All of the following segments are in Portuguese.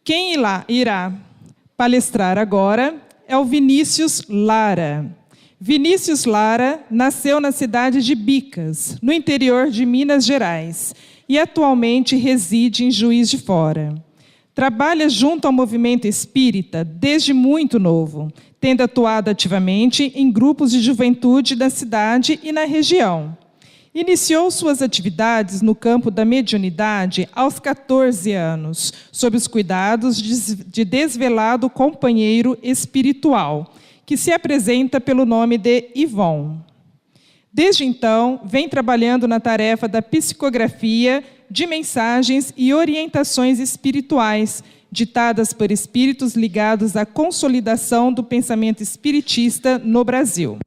Quem irá palestrar agora é o Vinícius Lara. Vinícius Lara nasceu na cidade de Bicas, no interior de Minas Gerais, e atualmente reside em Juiz de Fora. Trabalha junto ao movimento espírita desde muito novo, tendo atuado ativamente em grupos de juventude da cidade e na região. Iniciou suas atividades no campo da mediunidade aos 14 anos, sob os cuidados de desvelado companheiro espiritual, que se apresenta pelo nome de Ivon. Desde então, vem trabalhando na tarefa da psicografia de mensagens e orientações espirituais, ditadas por espíritos ligados à consolidação do pensamento espiritista no Brasil.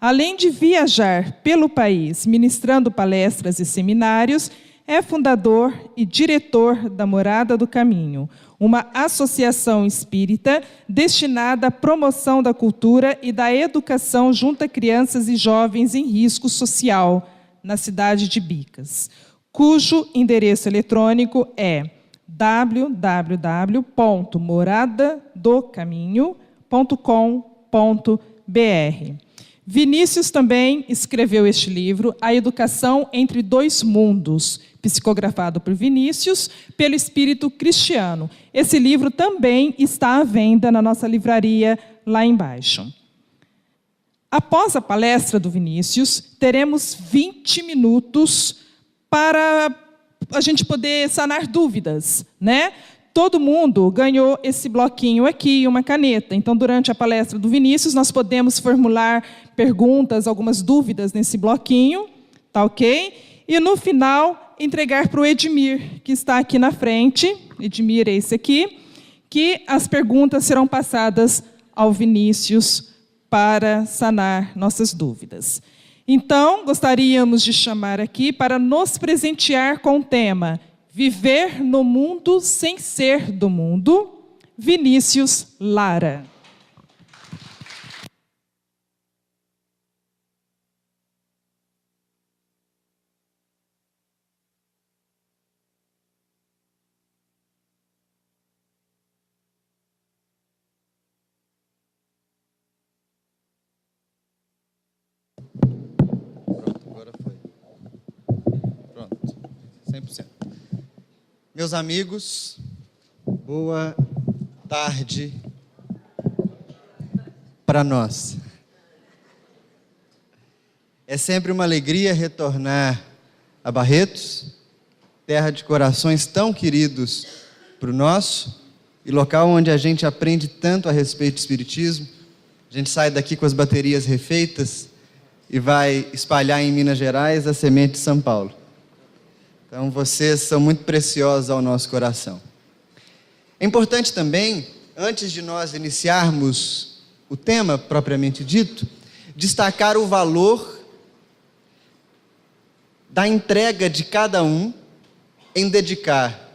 Além de viajar pelo país ministrando palestras e seminários, é fundador e diretor da Morada do Caminho, uma associação espírita destinada à promoção da cultura e da educação junto a crianças e jovens em risco social, na cidade de Bicas, cujo endereço eletrônico é www.moradadocaminho.com.br. Vinícius também escreveu este livro, A Educação entre Dois Mundos, psicografado por Vinícius, pelo Espírito Cristiano. Esse livro também está à venda na nossa livraria, lá embaixo. Após a palestra do Vinícius, teremos 20 minutos para a gente poder sanar dúvidas, né? Todo mundo ganhou esse bloquinho aqui, uma caneta. Então, durante a palestra do Vinícius, nós podemos formular perguntas, algumas dúvidas nesse bloquinho, tá ok? E, no final, entregar para o Edmir, que está aqui na frente. Edmir é esse aqui, que as perguntas serão passadas ao Vinícius para sanar nossas dúvidas. Então, gostaríamos de chamar aqui para nos presentear com o tema Viver no Mundo Sem Ser do Mundo, Vinícius Lara. Pronto, agora foi. Pronto, 100%. Meus amigos, boa tarde para nós. É sempre uma alegria retornar a Barretos, terra de corações tão queridos para o nosso, e local onde a gente aprende tanto a respeito do espiritismo. A gente sai daqui com as baterias refeitas e vai espalhar em Minas Gerais a semente de São Paulo. Então, vocês são muito preciosos ao nosso coração. É importante também, antes de nós iniciarmos o tema propriamente dito, destacar o valor da entrega de cada um em dedicar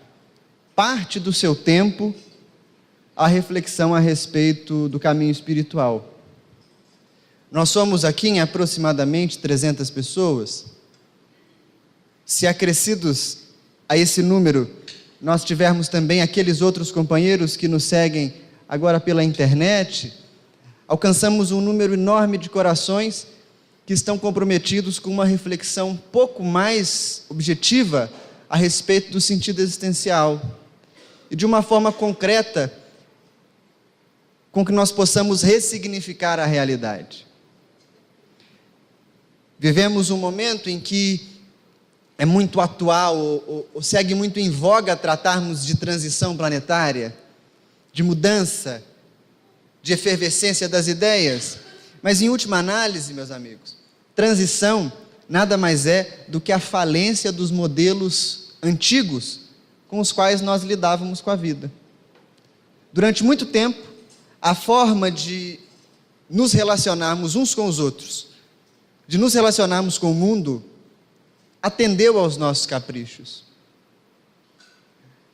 parte do seu tempo à reflexão a respeito do caminho espiritual. Nós somos aqui em aproximadamente 300 pessoas. Se acrescidos a esse número, nós tivermos também aqueles outros companheiros que nos seguem agora pela internet, alcançamos um número enorme de corações que estão comprometidos com uma reflexão um pouco mais objetiva a respeito do sentido existencial e de uma forma concreta com que nós possamos ressignificar a realidade. Vivemos um momento em que é muito atual, ou segue muito em voga tratarmos de transição planetária, de mudança, de efervescência das ideias. Mas, em última análise, meus amigos, transição nada mais é do que a falência dos modelos antigos com os quais nós lidávamos com a vida. Durante muito tempo, a forma de nos relacionarmos uns com os outros, de nos relacionarmos com o mundo, atendeu aos nossos caprichos.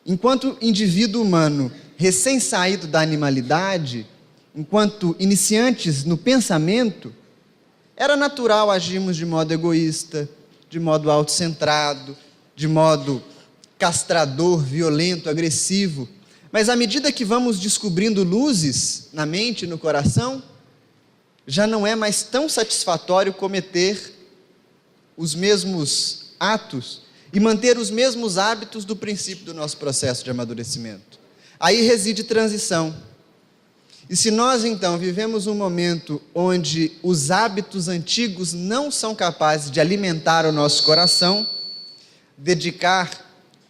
Enquanto indivíduo humano recém-saído da animalidade, enquanto iniciantes no pensamento, era natural agirmos de modo egoísta, de modo autocentrado, de modo castrador, violento, agressivo, Mas à medida que vamos descobrindo luzes na mente e no coração, já não é mais tão satisfatório cometer os mesmos atos e manter os mesmos hábitos do princípio do nosso processo de amadurecimento. Aí reside transição. E se nós então vivemos um momento onde os hábitos antigos não são capazes de alimentar o nosso coração, dedicar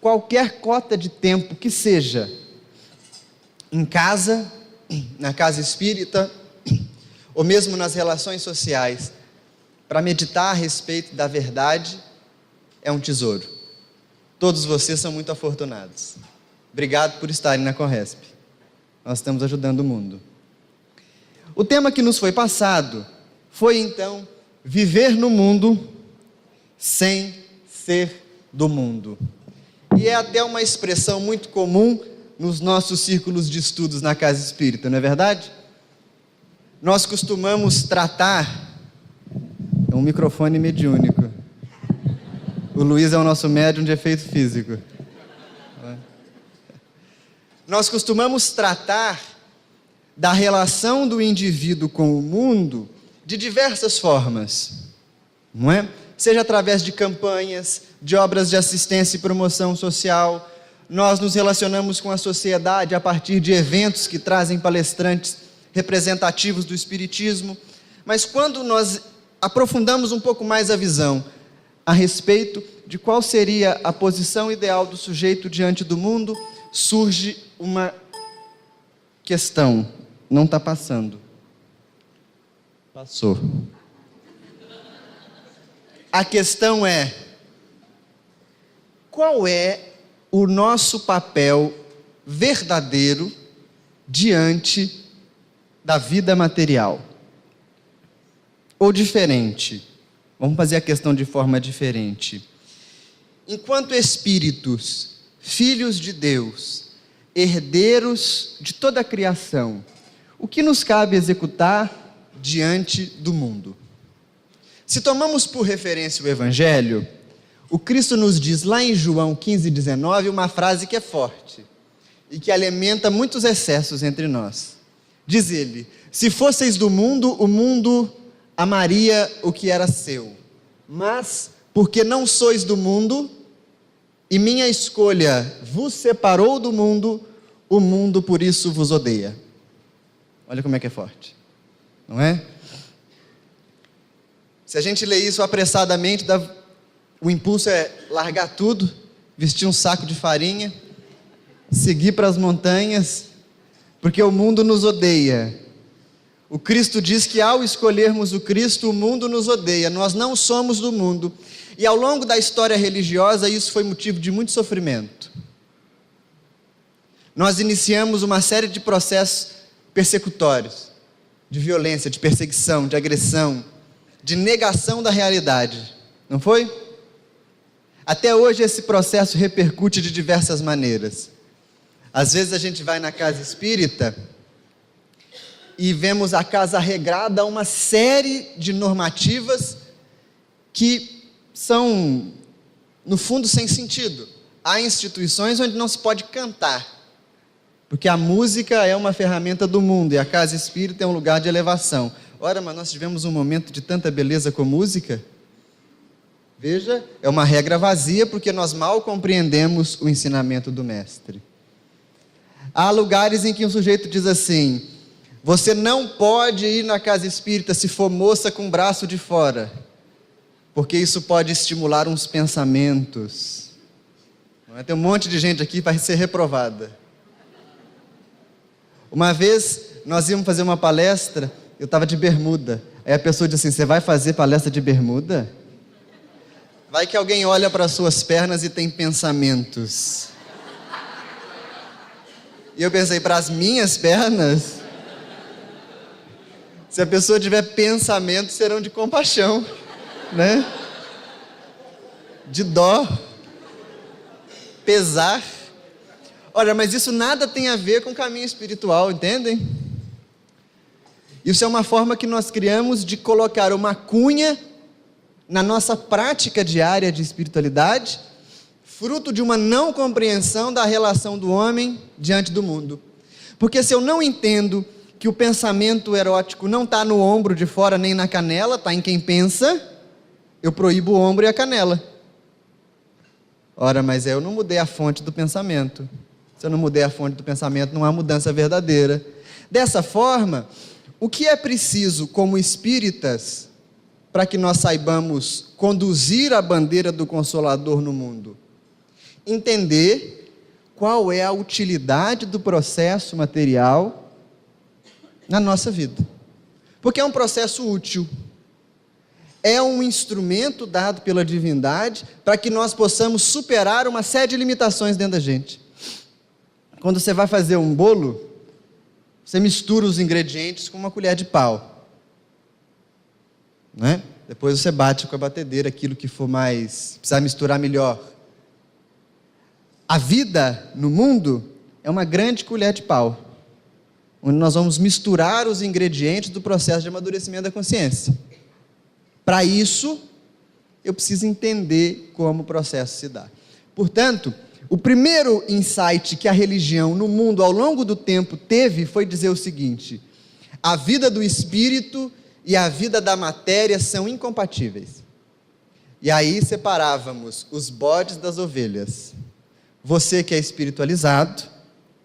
qualquer cota de tempo que seja, em casa, na casa espírita, ou mesmo nas relações sociais, para meditar a respeito da verdade, é um tesouro. Todos vocês são muito afortunados. Obrigado por estarem na Corresp. Nós estamos ajudando o mundo. O tema que nos foi passado foi, então, viver no mundo sem ser do mundo. E é até uma expressão muito comum nos nossos círculos de estudos na Casa Espírita, não é verdade? Nós costumamos tratar... É um microfone mediúnico. O Luiz é o nosso médium de efeito físico. Nós costumamos tratar da relação do indivíduo com o mundo de diversas formas, não é? Seja através de campanhas, de obras de assistência e promoção social. Nós nos relacionamos com a sociedade a partir de eventos que trazem palestrantes representativos do Espiritismo. Mas quando nós aprofundamos um pouco mais a visão a respeito de qual seria a posição ideal do sujeito diante do mundo, surge uma questão. Não está passando. Passou. A questão é: qual é o nosso papel verdadeiro diante da vida material? Ou diferente? Vamos fazer a questão de forma diferente. Enquanto espíritos, filhos de Deus, herdeiros de toda a criação, o que nos cabe executar diante do mundo? Se tomamos por referência o Evangelho, o Cristo nos diz lá em João 15:19 uma frase que é forte e que alimenta muitos excessos entre nós. Diz ele: se fosseis do mundo, o mundo amaria o que era seu, mas porque não sois do mundo e minha escolha vos separou do mundo, o mundo por isso vos odeia. Olha como é que é forte, não é? Se a gente lê isso apressadamente, o impulso é largar tudo, vestir um saco de farinha, seguir para as montanhas, porque o mundo nos odeia. O Cristo diz que ao escolhermos o Cristo, o mundo nos odeia. Nós não somos do mundo. E ao longo da história religiosa, isso foi motivo de muito sofrimento. Nós iniciamos uma série de processos persecutórios, de violência, de perseguição, de agressão, de negação da realidade. Não foi? Até hoje esse processo repercute de diversas maneiras. Às vezes a gente vai na casa espírita e vemos a casa regrada a uma série de normativas que são, no fundo, sem sentido. Há instituições onde não se pode cantar, porque a música é uma ferramenta do mundo e a casa espírita é um lugar de elevação. Ora, mas nós tivemos um momento de tanta beleza com música. Veja, é uma regra vazia porque nós mal compreendemos o ensinamento do mestre. Há lugares em que um sujeito diz assim: você não pode ir na casa espírita se for moça com o braço de fora, porque isso pode estimular uns pensamentos. Não é? Tem um monte de gente aqui para ser reprovada. Uma vez nós íamos fazer uma palestra, eu estava de bermuda. Aí a pessoa disse assim: você vai fazer palestra de bermuda? Vai que alguém olha para as suas pernas e tem pensamentos. E eu pensei: para as minhas pernas? Se a pessoa tiver pensamentos, serão de compaixão, né? De dó, pesar. Olha, mas isso nada tem a ver com o caminho espiritual, entendem? Isso é uma forma que nós criamos de colocar uma cunha na nossa prática diária de espiritualidade, fruto de uma não compreensão da relação do homem diante do mundo. Porque se eu não entendo que o pensamento erótico não está no ombro de fora nem na canela, está em quem pensa, eu proíbo o ombro e a canela. Ora, mas eu não mudei a fonte do pensamento. Se eu não mudei a fonte do pensamento, não há mudança verdadeira. Dessa forma, o que é preciso como espíritas para que nós saibamos conduzir a bandeira do Consolador no mundo? Entender qual é a utilidade do processo material na nossa vida. Porque é um processo útil. É um instrumento dado pela divindade para que nós possamos superar uma série de limitações dentro da gente. Quando você vai fazer um bolo, você mistura os ingredientes com uma colher de pau, né? Depois você bate com a batedeira aquilo que for mais, precisar misturar melhor. A vida no mundo é uma grande colher de pau, onde nós vamos misturar os ingredientes do processo de amadurecimento da consciência. Para isso, eu preciso entender como o processo se dá. Portanto, o primeiro insight que a religião no mundo ao longo do tempo teve foi dizer o seguinte: a vida do espírito e a vida da matéria são incompatíveis. E aí separávamos os bodes das ovelhas. Você que é espiritualizado,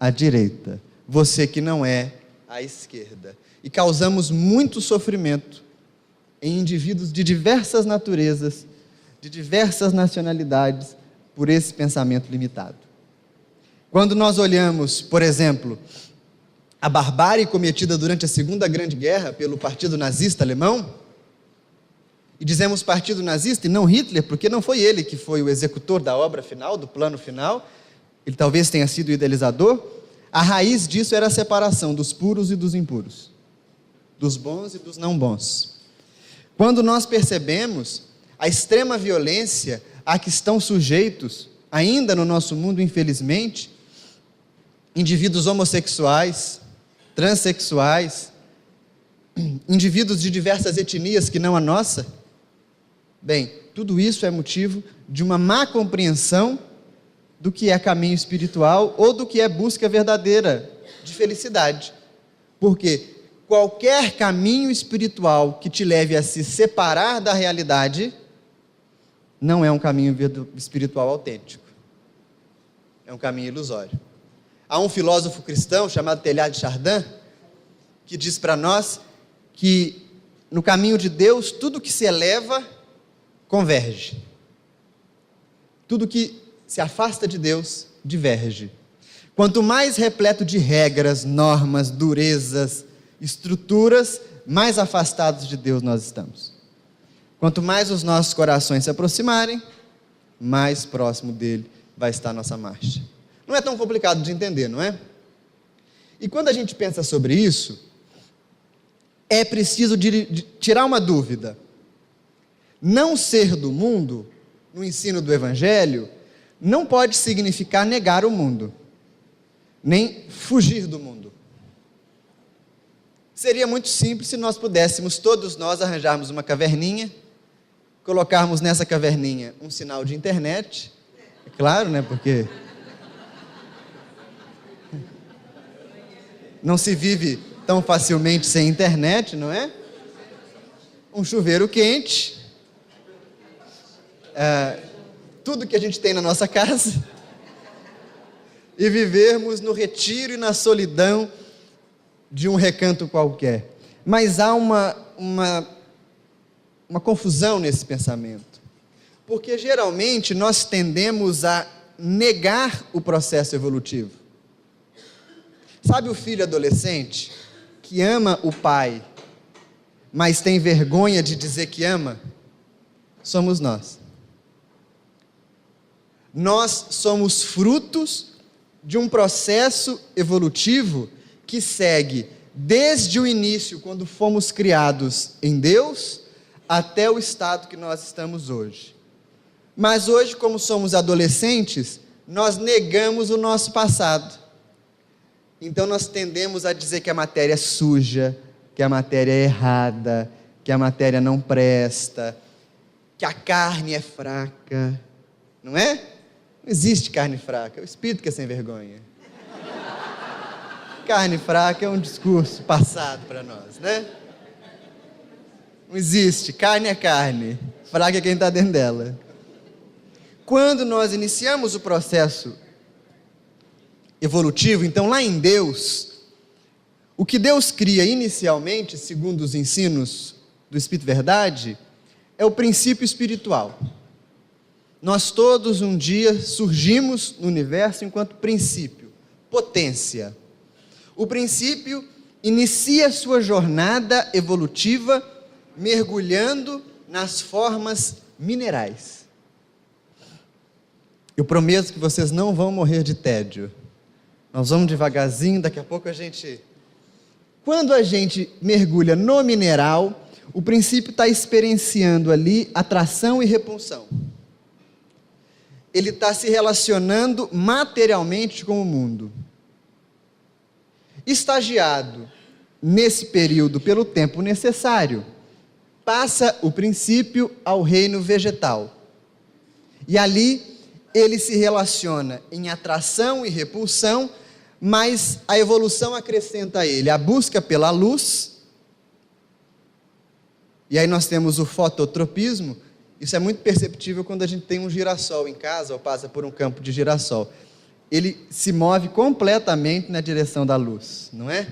à direita. Você que não é, à esquerda. E causamos muito sofrimento em indivíduos de diversas naturezas, de diversas nacionalidades, por esse pensamento limitado. Quando nós olhamos, por exemplo, a barbárie cometida durante a Segunda Grande Guerra pelo Partido Nazista Alemão, e dizemos Partido Nazista e não Hitler, porque não foi ele que foi o executor da obra final, do plano final, ele talvez tenha sido o idealizador. A raiz disso era a separação dos puros e dos impuros, dos bons e dos não bons. Quando nós percebemos a extrema violência a que estão sujeitos, ainda no nosso mundo, infelizmente, indivíduos homossexuais, transexuais, indivíduos de diversas etnias que não a nossa, bem, tudo isso é motivo de uma má compreensão do que é caminho espiritual ou do que é busca verdadeira de felicidade. Porque qualquer caminho espiritual que te leve a se separar da realidade não é um caminho espiritual autêntico. É um caminho ilusório. Há um filósofo cristão chamado Teilhard de Chardin que diz para nós que no caminho de Deus tudo que se eleva converge. Tudo que se afasta de Deus diverge. Quanto mais repleto de regras, normas, durezas, estruturas, mais afastados de Deus nós estamos. Quanto mais os nossos corações se aproximarem, mais próximo dele vai estar a nossa marcha. Não é tão complicado de entender, não é? E quando a gente pensa sobre isso, é preciso tirar uma dúvida. Não ser do mundo, no ensino do Evangelho, não pode significar negar o mundo, nem fugir do mundo. Seria muito simples se nós pudéssemos, todos nós, arranjarmos uma caverninha, colocarmos nessa caverninha um sinal de internet, é claro, né, porque não se vive tão facilmente sem internet, não é? Um chuveiro quente, tudo que a gente tem na nossa casa, e vivermos no retiro e na solidão de um recanto qualquer. Mas há uma confusão nesse pensamento, porque geralmente nós tendemos a negar o processo evolutivo. Sabe o filho adolescente que ama o pai, mas tem vergonha de dizer que ama? Somos nós. Nós somos frutos de um processo evolutivo que segue desde o início, quando fomos criados em Deus, até o estado que nós estamos hoje. Mas hoje, como somos adolescentes, nós negamos o nosso passado. Então nós tendemos a dizer que a matéria é suja, que a matéria é errada, que a matéria não presta, que a carne é fraca, não é? Não existe carne fraca, é o espírito que é sem vergonha. Carne fraca é um discurso passado para nós, né? Não existe, carne é carne, fraca é quem está dentro dela. Quando nós iniciamos o processo evolutivo, então lá em Deus, o que Deus cria inicialmente, segundo os ensinos do Espírito Verdade, é o princípio espiritual. Nós todos um dia surgimos no universo enquanto princípio, potência. O princípio inicia sua jornada evolutiva mergulhando nas formas minerais. Eu prometo que vocês não vão morrer de tédio. Nós vamos devagarzinho, daqui a pouco a gente... Quando a gente mergulha no mineral, o princípio está experienciando ali atração e repulsão. Ele está se relacionando materialmente com o mundo. Estagiado nesse período pelo tempo necessário, passa o princípio ao reino vegetal. E ali ele se relaciona em atração e repulsão, mas a evolução acrescenta a ele a busca pela luz. E aí nós temos o fototropismo. Isso é muito perceptível quando a gente tem um girassol em casa ou passa por um campo de girassol. Ele se move completamente na direção da luz, não é?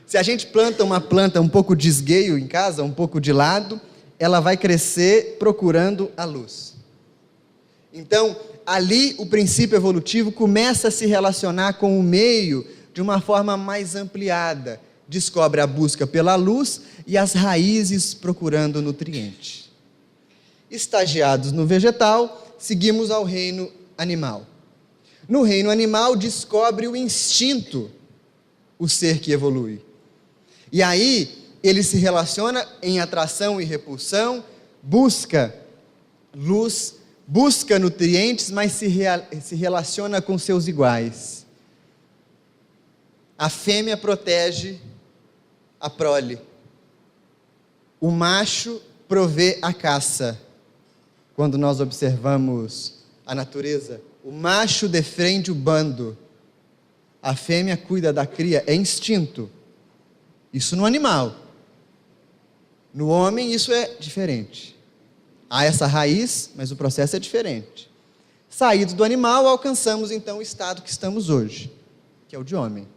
Se a gente planta uma planta um pouco de esgueio em casa, um pouco de lado, ela vai crescer procurando a luz. Então, ali o princípio evolutivo começa a se relacionar com o meio de uma forma mais ampliada. Descobre a busca pela luz e as raízes procurando nutriente. Estagiados no vegetal, seguimos ao reino animal. No reino animal, descobre o instinto, o ser que evolui. E aí, ele se relaciona em atração e repulsão, busca luz, busca nutrientes, mas se relaciona com seus iguais. A fêmea protege a prole. O macho provê a caça. Quando nós observamos a natureza, o macho defende o bando, a fêmea cuida da cria, é instinto. Isso no animal. No homem isso é diferente. Há essa raiz, mas o processo é diferente. Saído do animal, alcançamos então o estado que estamos hoje, que é o de homem.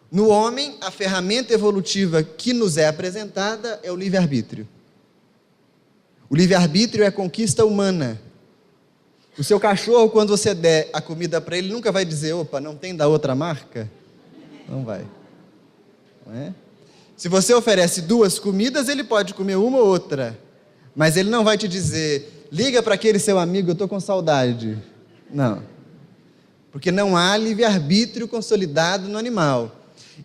No homem, a ferramenta evolutiva que nos é apresentada é o livre-arbítrio. O livre-arbítrio é a conquista humana. O seu cachorro, quando você der a comida para ele, nunca vai dizer, opa, não tem da outra marca? Não vai. Não é? Se você oferece 2 comidas, ele pode comer uma ou outra. Mas ele não vai te dizer, liga para aquele seu amigo, eu estou com saudade. Não. Porque não há livre-arbítrio consolidado no animal.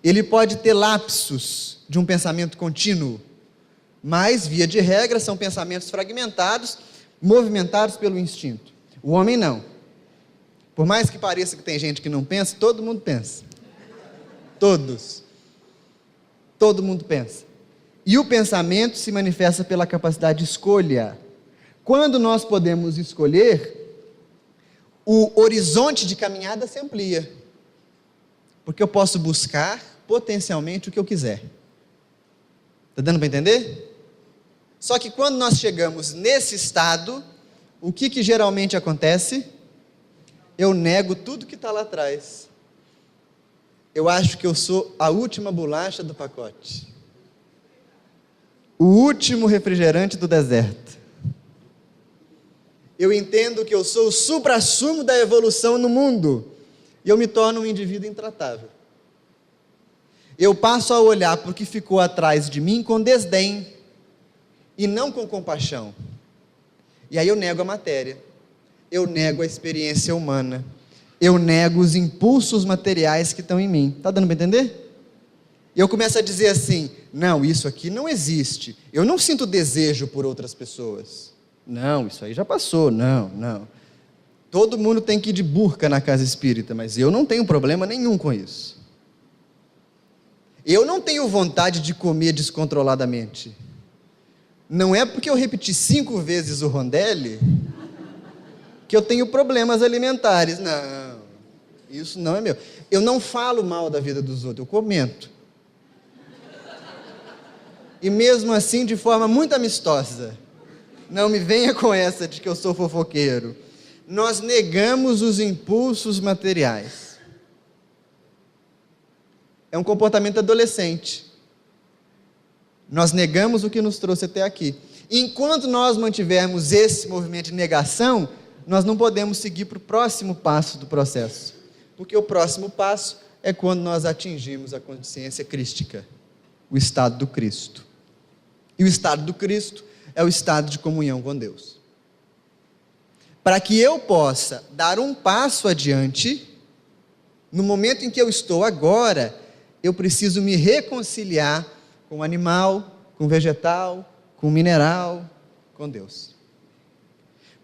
Ele pode ter lapsos de um pensamento contínuo, mas, via de regra, são pensamentos fragmentados, movimentados pelo instinto. O homem não. Por mais que pareça que tem gente que não pensa, todo mundo pensa. Todos. Todo mundo pensa. E o pensamento se manifesta pela capacidade de escolha. Quando nós podemos escolher, o horizonte de caminhada se amplia. Porque eu posso buscar potencialmente o que eu quiser. Está dando para entender? Só que quando nós chegamos nesse estado, o que geralmente acontece? Eu nego tudo que está lá atrás. Eu acho que eu sou a última bolacha do pacote. O último refrigerante do deserto. Eu entendo que eu sou o suprassumo da evolução no mundo. E eu me torno um indivíduo intratável. Eu passo a olhar para o que ficou atrás de mim com desdém. E não com compaixão. E aí eu nego a matéria. Eu nego a experiência humana. Eu nego os impulsos materiais que estão em mim. Está dando para entender? E eu começo a dizer assim, não, isso aqui não existe. Eu não sinto desejo por outras pessoas. Não, isso aí já passou. Não. Todo mundo tem que ir de burca na casa espírita, mas eu não tenho problema nenhum com isso. Eu não tenho vontade de comer descontroladamente. Não é porque eu repeti 5 vezes o rondelli que eu tenho problemas alimentares. Não, isso não é meu. Eu não falo mal da vida dos outros, eu comento. E mesmo assim, de forma muito amistosa. Não me venha com essa de que eu sou fofoqueiro. Nós negamos os impulsos materiais. É um comportamento adolescente. Nós negamos o que nos trouxe até aqui. Enquanto nós mantivermos esse movimento de negação, nós não podemos seguir para o próximo passo do processo. Porque o próximo passo é quando nós atingimos a consciência crística, o estado do Cristo. E o estado do Cristo é o estado de comunhão com Deus. Para que eu possa dar um passo adiante, no momento em que eu estou agora, eu preciso me reconciliar com o animal, com o vegetal, com o mineral, com Deus.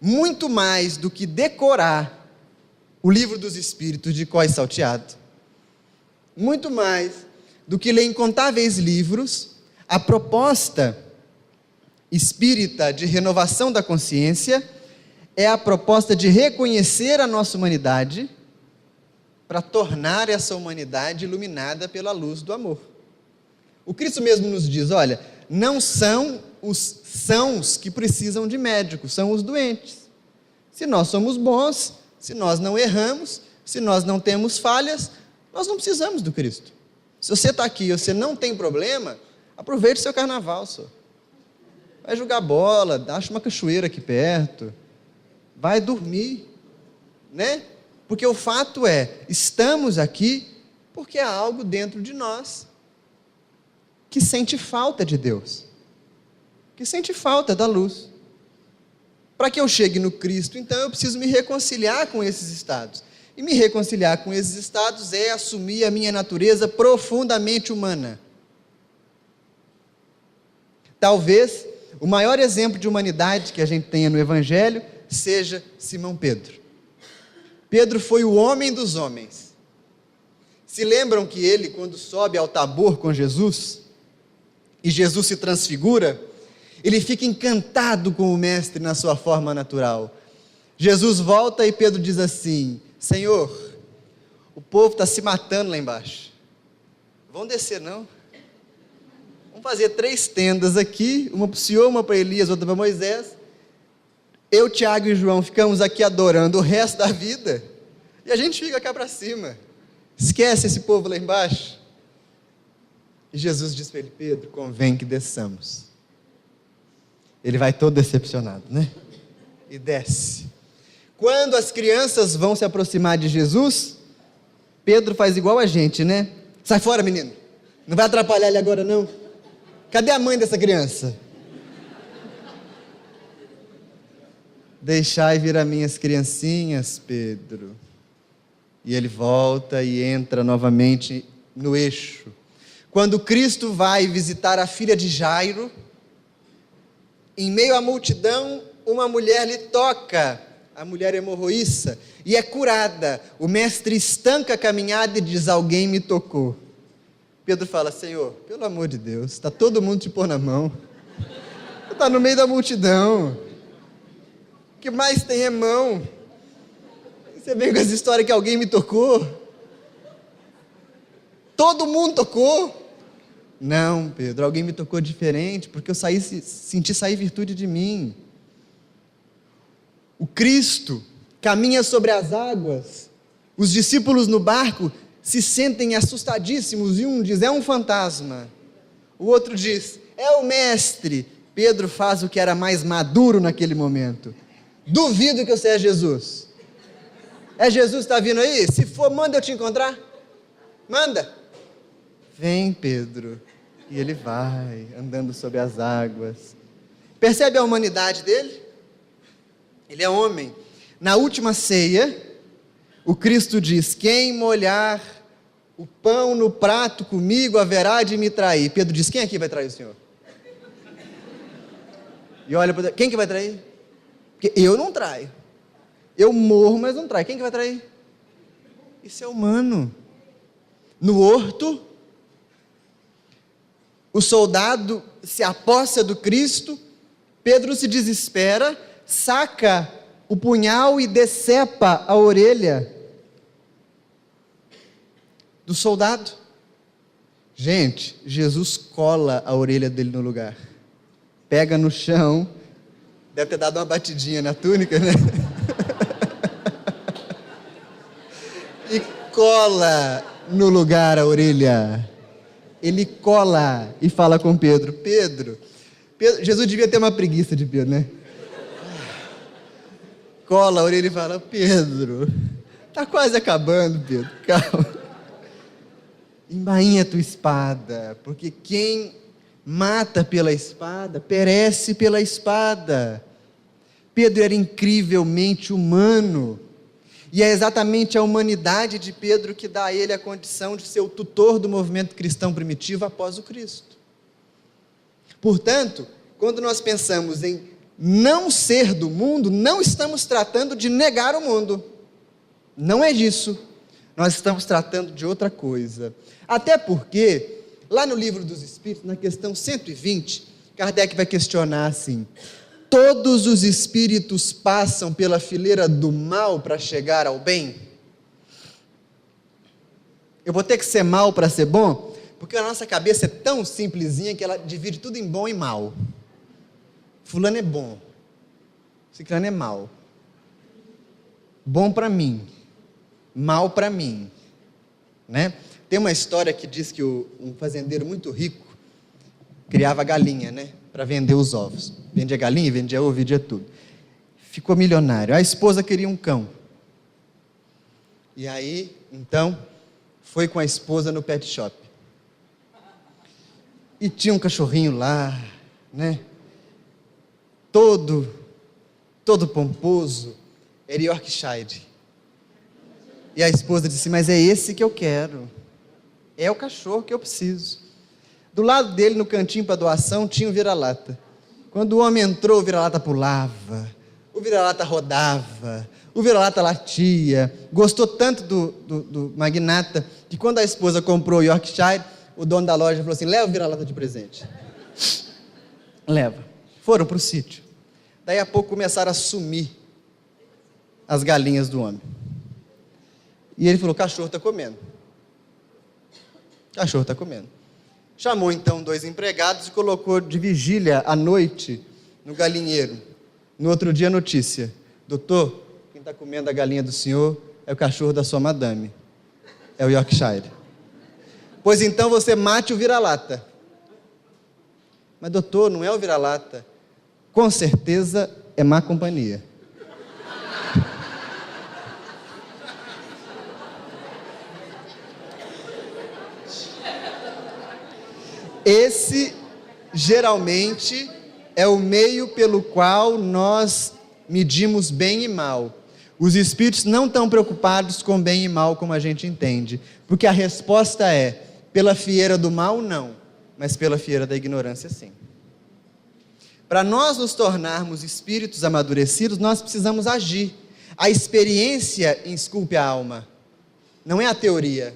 Muito mais do que decorar o livro dos Espíritos de cós salteado, muito mais do que ler incontáveis livros, a proposta espírita de renovação da consciência é a proposta de reconhecer a nossa humanidade para tornar essa humanidade iluminada pela luz do amor. O Cristo mesmo nos diz, olha, não são os sãos que precisam de médicos, são os doentes. Se nós somos bons, se nós não erramos, se nós não temos falhas, nós não precisamos do Cristo. Se você está aqui e você não tem problema, aproveite o seu carnaval, senhor. Vai jogar bola, acha uma cachoeira aqui perto, vai dormir, né? Porque o fato é, estamos aqui porque há algo dentro de nós que sente falta de Deus, que sente falta da luz. Para que eu chegue no Cristo, então eu preciso me reconciliar com esses estados. E me reconciliar com esses estados é assumir a minha natureza profundamente humana. Talvez o maior exemplo de humanidade que a gente tenha no Evangelho seja Simão Pedro. Pedro foi o homem dos homens. Se lembram que ele, quando sobe ao Tabor com Jesus, e Jesus se transfigura, ele fica encantado com o Mestre na sua forma natural. Jesus volta e Pedro diz assim, Senhor, o povo está se matando lá embaixo. Vão descer não? Vamos fazer 3 tendas aqui, uma para o Senhor, uma para Elias, outra para Moisés. Eu, Tiago e João ficamos aqui adorando o resto da vida, e a gente fica cá para cima. Esquece esse povo lá embaixo. E Jesus diz para ele, Pedro, convém que desçamos. Ele vai todo decepcionado, né? E desce. Quando as crianças vão se aproximar de Jesus, Pedro faz igual a gente, né? Sai fora, menino. Não vai atrapalhar ele agora, não. Cadê a mãe dessa criança? Deixai vir a minhas criancinhas, Pedro. E ele volta e entra novamente no eixo. Quando Cristo vai visitar a filha de Jairo, em meio à multidão, uma mulher lhe toca, a mulher hemorroíça, e é curada. O mestre estanca a caminhada e diz, alguém me tocou. Pedro fala, Senhor, pelo amor de Deus, está todo mundo te pôr na mão. Você está no meio da multidão. O que mais tem é mão. Você vem com essa história que alguém me tocou? Todo mundo tocou? Não, Pedro, alguém me tocou diferente, porque eu senti sair virtude de mim. O Cristo caminha sobre as águas, os discípulos no barco se sentem assustadíssimos, e um diz, é um fantasma. O outro diz, é o mestre. Pedro faz o que era mais maduro naquele momento. Duvido que você é Jesus. É Jesus que está vindo aí? Se for, manda eu te encontrar. Manda. Vem, Pedro. E ele vai, andando sobre as águas. Percebe a humanidade dele? Ele é homem. Na última ceia, o Cristo diz, quem molhar o pão no prato comigo haverá de me trair. Pedro diz, quem aqui vai trair o Senhor? E olha para quem que vai trair? Porque eu não traio. Eu morro, mas não traio. Quem que vai trair? Isso é humano. No horto, o soldado se apossa do Cristo, Pedro se desespera, saca o punhal e decepa a orelha do soldado. Gente, Jesus cola a orelha dele no lugar. Pega no chão, deve ter dado uma batidinha na túnica, né? E cola no lugar a orelha. Ele cola e fala com Pedro. Pedro, Jesus devia ter uma preguiça de Pedro, né? Cola a orelha e fala: Pedro, tá quase acabando, Pedro, calma. Embainha a tua espada, porque quem mata pela espada, perece pela espada. Pedro era incrivelmente humano, e é exatamente a humanidade de Pedro que dá a ele a condição de ser o tutor do movimento cristão primitivo após o Cristo. Portanto, quando nós pensamos em não ser do mundo, não estamos tratando de negar o mundo, não é disso, nós estamos tratando de outra coisa. Até porque, lá no Livro dos Espíritos, na questão 120, Kardec vai questionar assim: todos os espíritos passam pela fileira do mal para chegar ao bem? Eu vou ter que ser mal para ser bom? Porque a nossa cabeça é tão simplesinha que ela divide tudo em bom e mal. Fulano é bom, ciclano é mal. Bom para mim, mal para mim, né? Tem uma história que diz que um fazendeiro muito rico criava galinha, né? Para vender os ovos. Vendia galinha, vendia ovo, vendia tudo. Ficou milionário. A esposa queria um cão. E aí, então, foi com a esposa no pet shop. E tinha um cachorrinho lá, né? Todo pomposo. Era Yorkshire. E a esposa disse: mas é esse que eu quero. É o cachorro que eu preciso. Do lado dele, no cantinho para doação, tinha um vira-lata. Quando o homem entrou, o vira-lata pulava, o vira-lata rodava, o vira-lata latia. Gostou tanto do magnata, que quando a esposa comprou o Yorkshire, o dono da loja falou assim: leva o vira-lata de presente. Leva. Foram para o sítio. Daí a pouco começaram a sumir as galinhas do homem. E ele falou: cachorro está comendo. Cachorro está comendo. Chamou então 2 empregados e colocou de vigília à noite no galinheiro. No outro dia, notícia: doutor, quem está comendo a galinha do senhor é o cachorro da sua madame, é o Yorkshire. Pois então você mate o vira-lata. Mas doutor, não é o vira-lata. Com certeza é má companhia. Esse, geralmente, é o meio pelo qual nós medimos bem e mal. Os espíritos não estão preocupados com bem e mal como a gente entende, porque a resposta é: pela fieira do mal, não, mas pela fieira da ignorância, sim. Para nós nos tornarmos espíritos amadurecidos, nós precisamos agir. A experiência esculpe a alma, não é a teoria,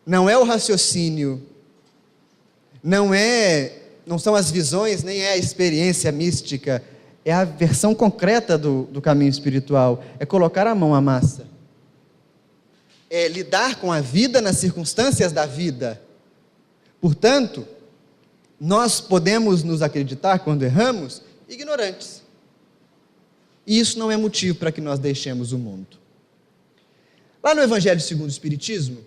não é o raciocínio, não são as visões, nem é a experiência mística, é a versão concreta do caminho espiritual, é colocar a mão à massa, é lidar com a vida nas circunstâncias da vida. Portanto, nós podemos nos acreditar, quando erramos, ignorantes, e isso não é motivo para que nós deixemos o mundo. Lá no Evangelho segundo o Espiritismo,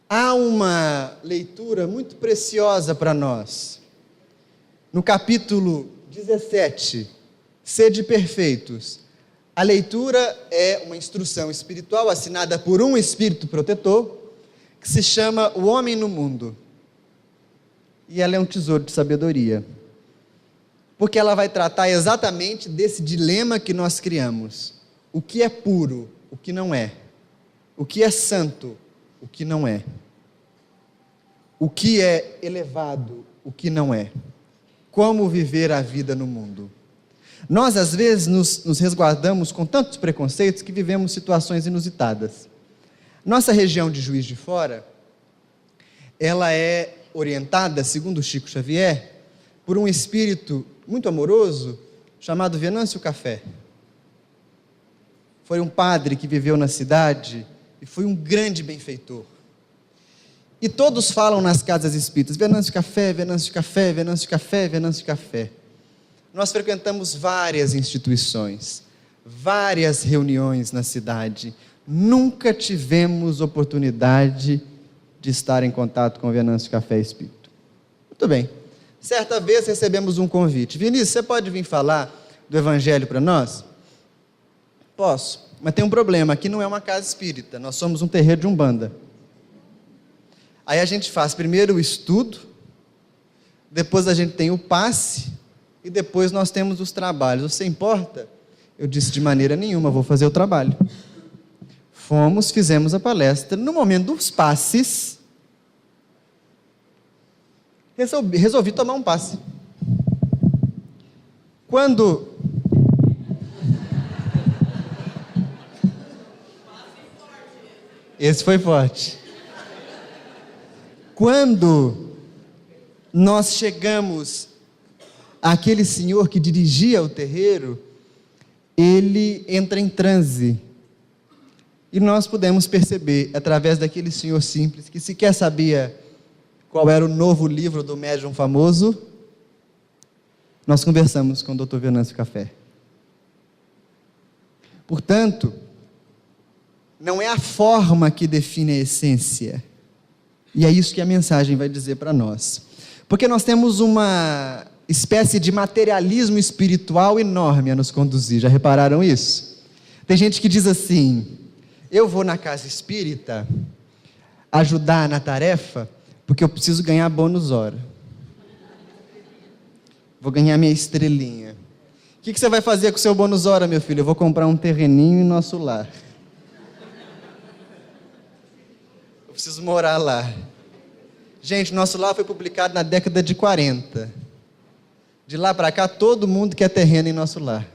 há uma leitura muito preciosa para nós. No capítulo 17, Sede perfeitos. A leitura é uma instrução espiritual assinada por um espírito protetor, que se chama O Homem no Mundo. E ela é um tesouro de sabedoria, porque ela vai tratar exatamente desse dilema que nós criamos: o que é puro, o que não é, o que é santo, o que não é, o que é elevado, o que não é, como viver a vida no mundo. Nós às vezes nos resguardamos com tantos preconceitos que vivemos situações inusitadas. Nossa região de Juiz de Fora, ela é orientada, segundo Chico Xavier, por um espírito muito amoroso chamado Venâncio Café. foi um padre que viveu na cidade e foi um grande benfeitor. E todos falam nas casas espíritas: Venâncio Café, Venâncio Café, Venâncio Café, Venâncio Café. Nós frequentamos várias instituições, várias reuniões na cidade. Nunca tivemos oportunidade de estar em contato com o Venâncio Café Espírito. Muito bem. Certa vez recebemos um convite: Vinícius, você pode vir falar do Evangelho para nós? Posso, mas tem um problema, aqui não é uma casa espírita, nós somos um terreiro de Umbanda. Aí a gente faz primeiro o estudo, depois a gente tem o passe, e depois nós temos os trabalhos. Você importa? Eu disse: de maneira nenhuma, vou fazer o trabalho. Fomos, fizemos a palestra. No momento dos passes, resolvi tomar um passe. Quando esse foi forte. Quando nós chegamos àquele senhor que dirigia o terreiro, ele entra em transe. E nós pudemos perceber, através daquele senhor simples, que sequer sabia qual era o novo livro do médium famoso, nós conversamos com o Dr. Venâncio Café. Portanto, não é a forma que define a essência. E é isso que a mensagem vai dizer para nós. Porque nós temos uma espécie de materialismo espiritual enorme a nos conduzir. Já repararam isso? Tem gente que diz assim: eu vou na casa espírita ajudar na tarefa porque eu preciso ganhar bônus hora. Vou ganhar minha estrelinha. O que você vai fazer com o seu bônus hora, meu filho? Eu vou comprar um terreninho em nosso lar. Eu preciso morar lá. Gente, nosso lar foi publicado na década de 40. De lá para cá, todo mundo quer terreno em nosso lar.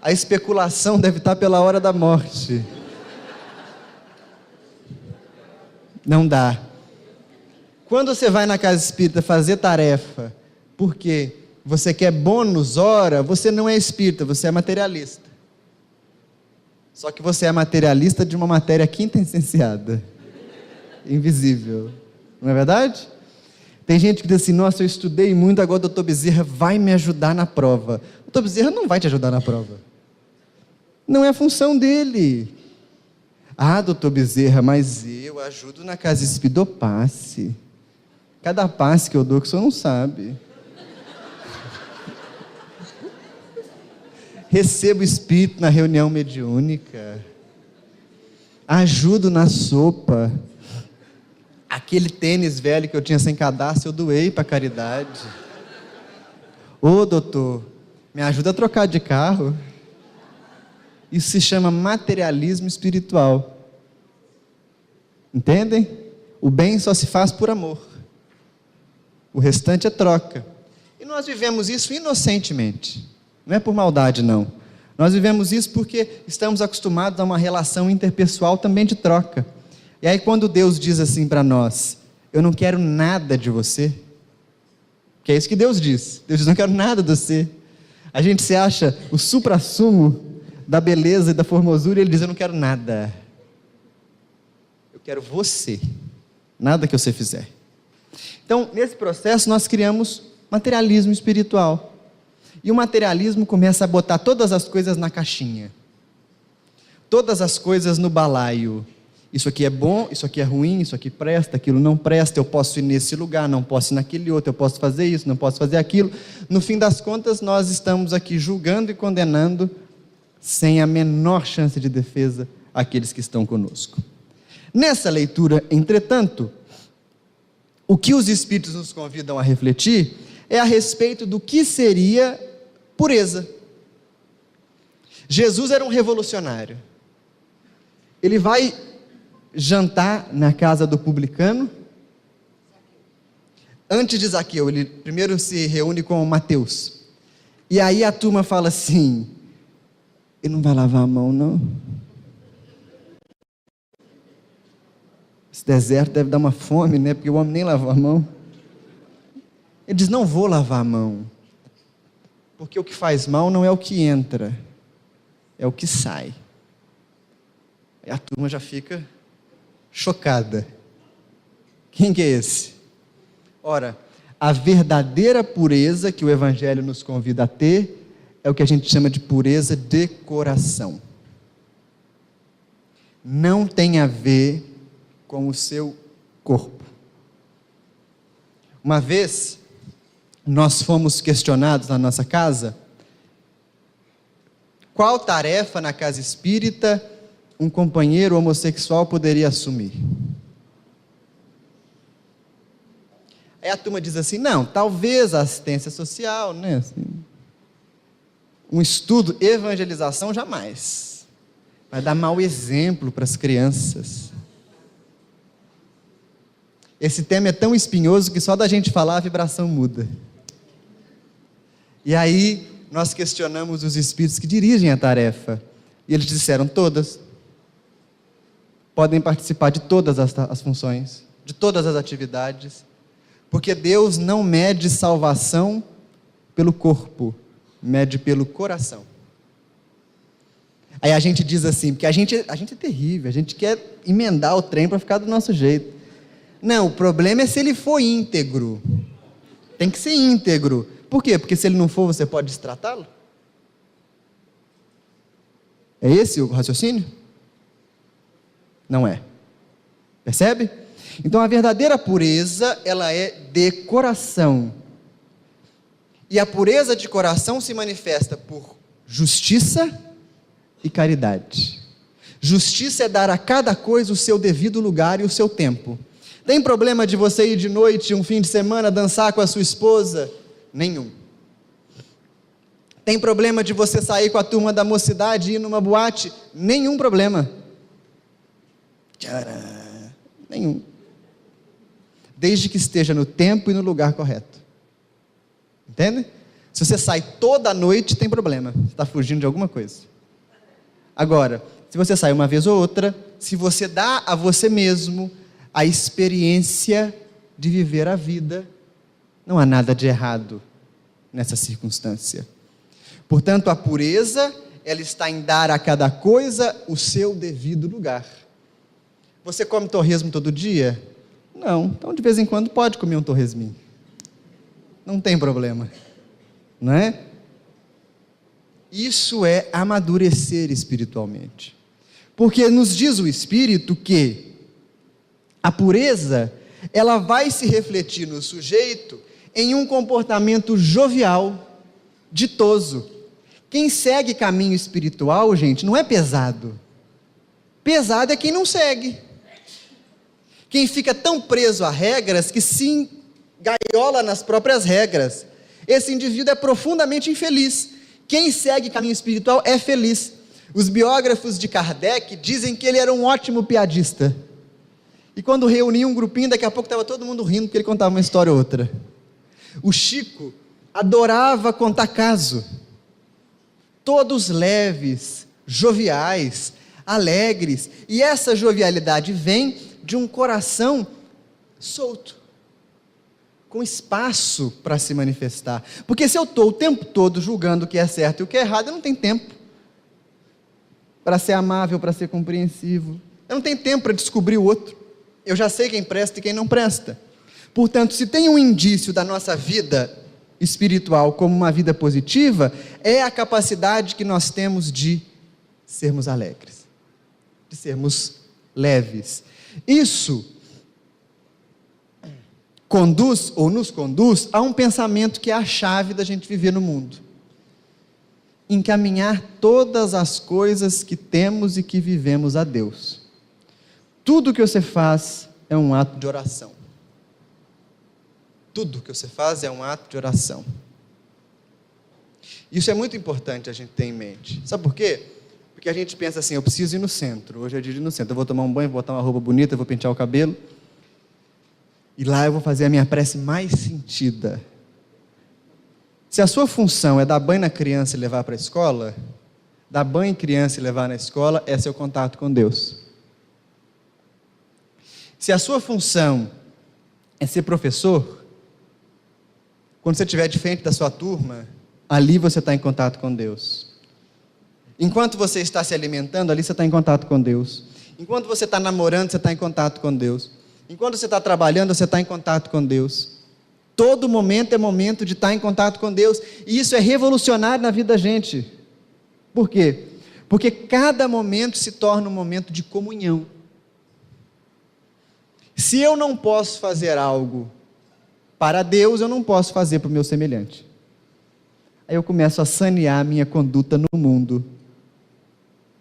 A especulação deve estar pela hora da morte. Não dá. Quando você vai na casa espírita fazer tarefa, porque você quer bônus hora, você não é espírita, você é materialista. Só que você é materialista de uma matéria quintessenciada, invisível. Não é verdade? Tem gente que diz assim: nossa, eu estudei muito, agora o doutor Bezerra vai me ajudar na prova. O doutor Bezerra não vai te ajudar na prova. Não é a função dele. Ah, doutor Bezerra, mas eu ajudo na casa espírita, dou passe. Cada passe que eu dou que o senhor não sabe. Recebo espírito na reunião mediúnica. Ajudo na sopa. Aquele tênis velho que eu tinha sem cadastro, eu doei para caridade. Ô doutor, me ajuda a trocar de carro. Isso se chama materialismo espiritual. Entendem? O bem só se faz por amor. O restante é troca. E nós vivemos isso inocentemente. Não é por maldade, não. Nós vivemos isso porque estamos acostumados a uma relação interpessoal também de troca. E aí quando Deus diz assim para nós: eu não quero nada de você, que é isso que Deus diz. Deus diz: não quero nada de você. A gente se acha o suprassumo da beleza e da formosura, e Ele diz: eu não quero nada. Eu quero você. Nada que você fizer. Então, nesse processo, nós criamos materialismo espiritual. E o materialismo começa a botar todas as coisas na caixinha. Todas as coisas no balaio. Isso aqui é bom, isso aqui é ruim, isso aqui presta, aquilo não presta, eu posso ir nesse lugar, não posso ir naquele outro, eu posso fazer isso, não posso fazer aquilo. No fim das contas, nós estamos aqui julgando e condenando, sem a menor chance de defesa, aqueles que estão conosco. Nessa leitura, entretanto, o que os Espíritos nos convidam a refletir é a respeito do que seria pureza. Jesus era um revolucionário. Ele vai jantar na casa do publicano. Antes de Zaqueu, ele primeiro se reúne com Mateus. E aí a turma fala assim: ele não vai lavar a mão, não? Esse deserto deve dar uma fome, né? Porque o homem nem lavou a mão. Ele diz: não vou lavar a mão, porque o que faz mal não é o que entra, é o que sai. Aí a turma já fica chocada. Quem que é esse? Ora, a verdadeira pureza que o Evangelho nos convida a ter é o que a gente chama de pureza de coração. Não tem a ver com o seu corpo. Uma vez, nós fomos questionados na nossa casa, qual tarefa na casa espírita um companheiro homossexual poderia assumir? Aí a turma diz assim, não, talvez a assistência social, né? Assim, um estudo, evangelização, jamais. Vai dar mau exemplo para as crianças. Esse tema é tão espinhoso que só da gente falar a vibração muda. E aí nós questionamos os espíritos que dirigem a tarefa. E eles disseram, todas. Podem participar de todas as funções, de todas as atividades. Porque Deus não mede salvação pelo corpo, mede pelo coração. Aí a gente diz assim, porque a gente é terrível, a gente quer emendar o trem para ficar do nosso jeito. Não, o problema é se ele for íntegro. Tem que ser íntegro. Por quê? Porque se ele não for, você pode destratá-lo? É esse o raciocínio? Não é. Percebe? Então a verdadeira pureza, ela é de coração. E a pureza de coração se manifesta por justiça e caridade. Justiça é dar a cada coisa o seu devido lugar e o seu tempo. Tem problema de você ir de noite, um fim de semana, dançar com a sua esposa? Nenhum. Tem problema de você sair com a turma da mocidade e ir numa boate? Nenhum problema. Tcharam. Nenhum. Desde que esteja no tempo e no lugar correto. Entende? Se você sai toda noite, tem problema. Você está fugindo de alguma coisa. Agora, se você sai uma vez ou outra, se você dá a você mesmo a experiência de viver a vida, não há nada de errado nessa circunstância. Portanto, a pureza, ela está em dar a cada coisa o seu devido lugar. Você come torresmo todo dia? Não, então de vez em quando pode comer um torresminho. Não tem problema, não é? Isso é amadurecer espiritualmente. Porque nos diz o Espírito que a pureza, ela vai se refletir no sujeito em um comportamento jovial, ditoso. Quem segue caminho espiritual, gente, não é pesado. Pesado é quem não segue. Quem fica tão preso a regras que se engaiola nas próprias regras. Esse indivíduo é profundamente infeliz. Quem segue caminho espiritual é feliz. Os biógrafos de Kardec dizem que ele era um ótimo piadista. E quando reunia um grupinho, daqui a pouco estava todo mundo rindo porque ele contava uma história ou outra. O Chico adorava contar caso. Todos leves, joviais, alegres. E essa jovialidade vem de um coração solto, com espaço para se manifestar. Porque se eu estou o tempo todo julgando o que é certo e o que é errado, eu não tenho tempo para ser amável, para ser compreensivo. Eu não tenho tempo para descobrir o outro. Eu já sei quem presta e quem não presta. Portanto, se tem um indício da nossa vida espiritual como uma vida positiva, é a capacidade que nós temos de sermos alegres, de sermos leves. Isso conduz ou nos conduz a um pensamento que é a chave da gente viver no mundo. Encaminhar todas as coisas que temos e que vivemos a Deus. Tudo que você faz é um ato de oração. Tudo que você faz é um ato de oração. Isso é muito importante a gente ter em mente. Sabe por quê? Porque a gente pensa assim, eu preciso ir no centro. Hoje é dia de ir no centro. Eu vou tomar um banho, vou botar uma roupa bonita, vou pentear o cabelo. E lá eu vou fazer a minha prece mais sentida. Se a sua função é dar banho na criança e levar para a escola, dar banho em criança e levar na escola é seu contato com Deus. Se a sua função é ser professor, quando você estiver de frente da sua turma, ali você está em contato com Deus. Enquanto você está se alimentando, ali você está em contato com Deus. Enquanto você está namorando, você está em contato com Deus. Enquanto você está trabalhando, você está em contato com Deus. Todo momento é momento de estar em contato com Deus. E isso é revolucionário na vida da gente. Por quê? Porque cada momento se torna um momento de comunhão. Se eu não posso fazer algo para Deus, eu não posso fazer para o meu semelhante. Aí eu começo a sanear a minha conduta no mundo.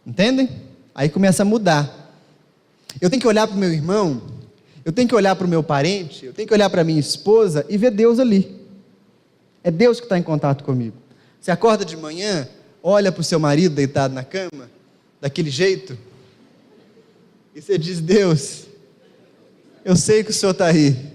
Entendem? Aí começa a mudar. Eu tenho que olhar para o meu irmão, eu tenho que olhar para o meu parente, eu tenho que olhar para a minha esposa e ver Deus ali. É Deus que está em contato comigo. Você acorda de manhã, olha para o seu marido deitado na cama, daquele jeito, e você diz: Deus, eu sei que o Senhor está aí.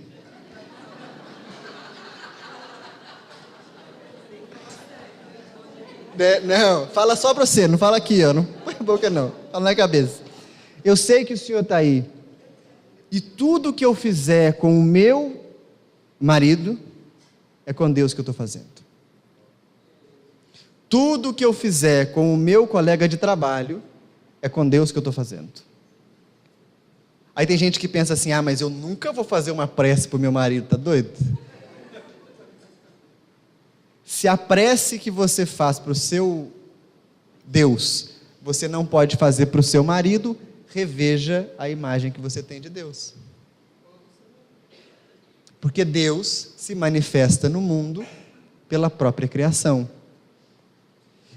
Não, fala só para você, não fala aqui, ó, não põe a boca não, fala na cabeça. Eu sei que o Senhor está aí, e tudo que eu fizer com o meu marido, é com Deus que eu estou fazendo. Tudo que eu fizer com o meu colega de trabalho, é com Deus que eu estou fazendo. Aí tem gente que pensa assim: ah, mas eu nunca vou fazer uma prece para o meu marido, tá doido? Se a prece que você faz para o seu Deus, você não pode fazer para o seu marido, reveja a imagem que você tem de Deus. Porque Deus se manifesta no mundo pela própria criação.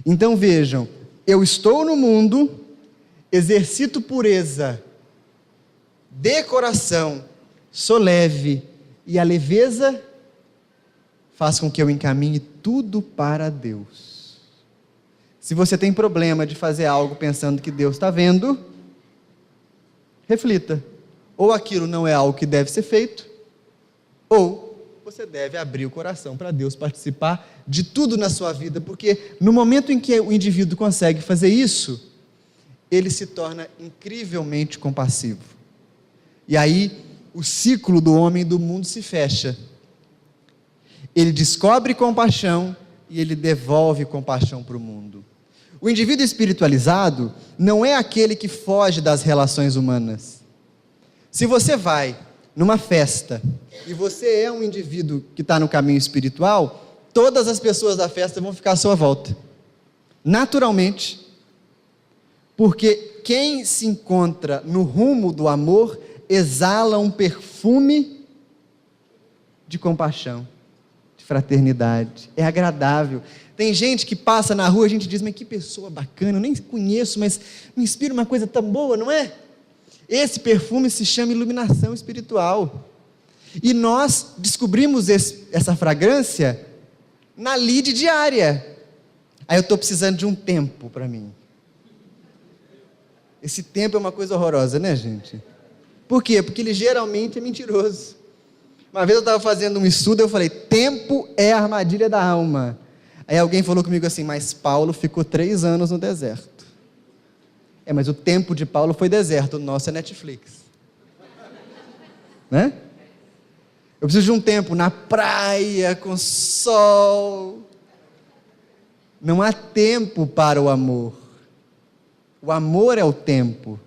Então vejam, eu estou no mundo, exercito pureza, de coração, sou leve, e a leveza faz com que eu encaminhe tudo para Deus. Se você tem problema de fazer algo pensando que Deus está vendo, reflita. Ou aquilo não é algo que deve ser feito, ou você deve abrir o coração para Deus participar de tudo na sua vida, porque no momento em que o indivíduo consegue fazer isso, ele se torna incrivelmente compassivo. E aí, o ciclo do homem e do mundo se fecha. Ele descobre compaixão e ele devolve compaixão para o mundo. O indivíduo espiritualizado não é aquele que foge das relações humanas. Se você vai numa festa e você é um indivíduo que está no caminho espiritual, todas as pessoas da festa vão ficar à sua volta, naturalmente, porque quem se encontra no rumo do amor exala um perfume de compaixão, de fraternidade, é agradável. Tem gente que passa na rua, a gente diz: mas que pessoa bacana, eu nem conheço, mas me inspira uma coisa tão boa, não é? Esse perfume se chama iluminação espiritual, e nós descobrimos essa fragrância na lide diária. Aí eu estou precisando de um tempo para mim. Esse tempo é uma coisa horrorosa, né, gente? Por quê? Porque ele geralmente é mentiroso. Uma vez eu estava fazendo um estudo, eu falei: tempo é a armadilha da alma. Aí alguém falou comigo assim: mas Paulo ficou 3 anos no deserto. Mas o tempo de Paulo foi deserto, o nosso é Netflix. Né? Eu preciso de um tempo na praia, com sol. Não há tempo para o amor. O amor é o tempo.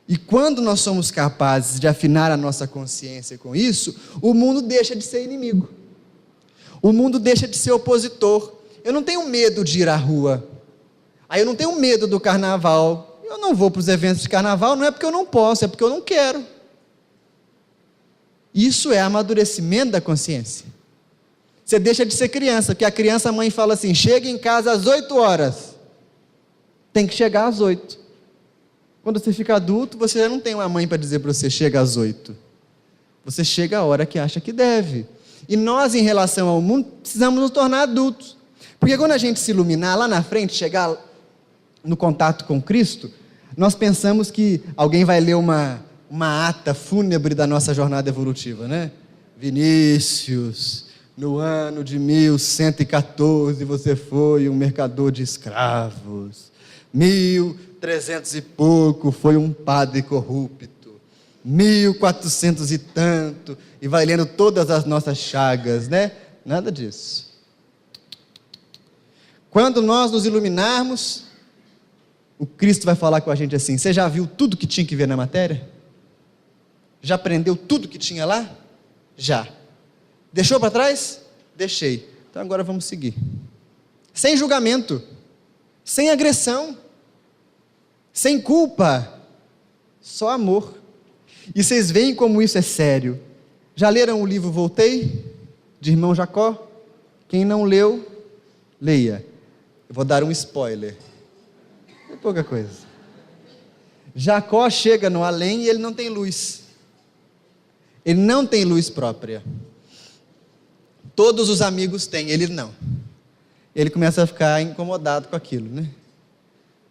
E quando nós somos capazes de afinar a nossa consciência com isso, o mundo deixa de ser inimigo. O mundo deixa de ser opositor. Eu não tenho medo de ir à rua. Aí eu não tenho medo do carnaval. Eu não vou para os eventos de carnaval, não é porque eu não posso, é porque eu não quero. Isso é amadurecimento da consciência. Você deixa de ser criança, porque a criança, a mãe fala assim: chega em casa às 8 horas. Tem que chegar às 8. Quando você fica adulto, você já não tem uma mãe para dizer para você: chega às 8. Você chega a hora que acha que deve. E nós, em relação ao mundo, precisamos nos tornar adultos. Porque quando a gente se iluminar lá na frente, chegar no contato com Cristo, nós pensamos que alguém vai ler uma ata fúnebre da nossa jornada evolutiva, né? Vinícius, no ano de 1114 você foi um mercador de escravos, 1300 e pouco foi um padre corrupto, 1400 e tanto, e vai lendo todas as nossas chagas, né? Nada disso. Quando nós nos iluminarmos, o Cristo vai falar com a gente assim: você já viu tudo que tinha que ver na matéria? Já aprendeu tudo que tinha lá? Já. Deixou para trás? Deixei. Então agora vamos seguir. Sem julgamento, sem agressão, sem culpa, só amor. E vocês veem como isso é sério. Já leram o livro Voltei, de irmão Jacó? Quem não leu, leia. Eu vou dar um spoiler. É pouca coisa. Jacó chega no além e ele não tem luz. Ele não tem luz própria. Todos os amigos têm, ele não. Ele começa a ficar incomodado com aquilo, né?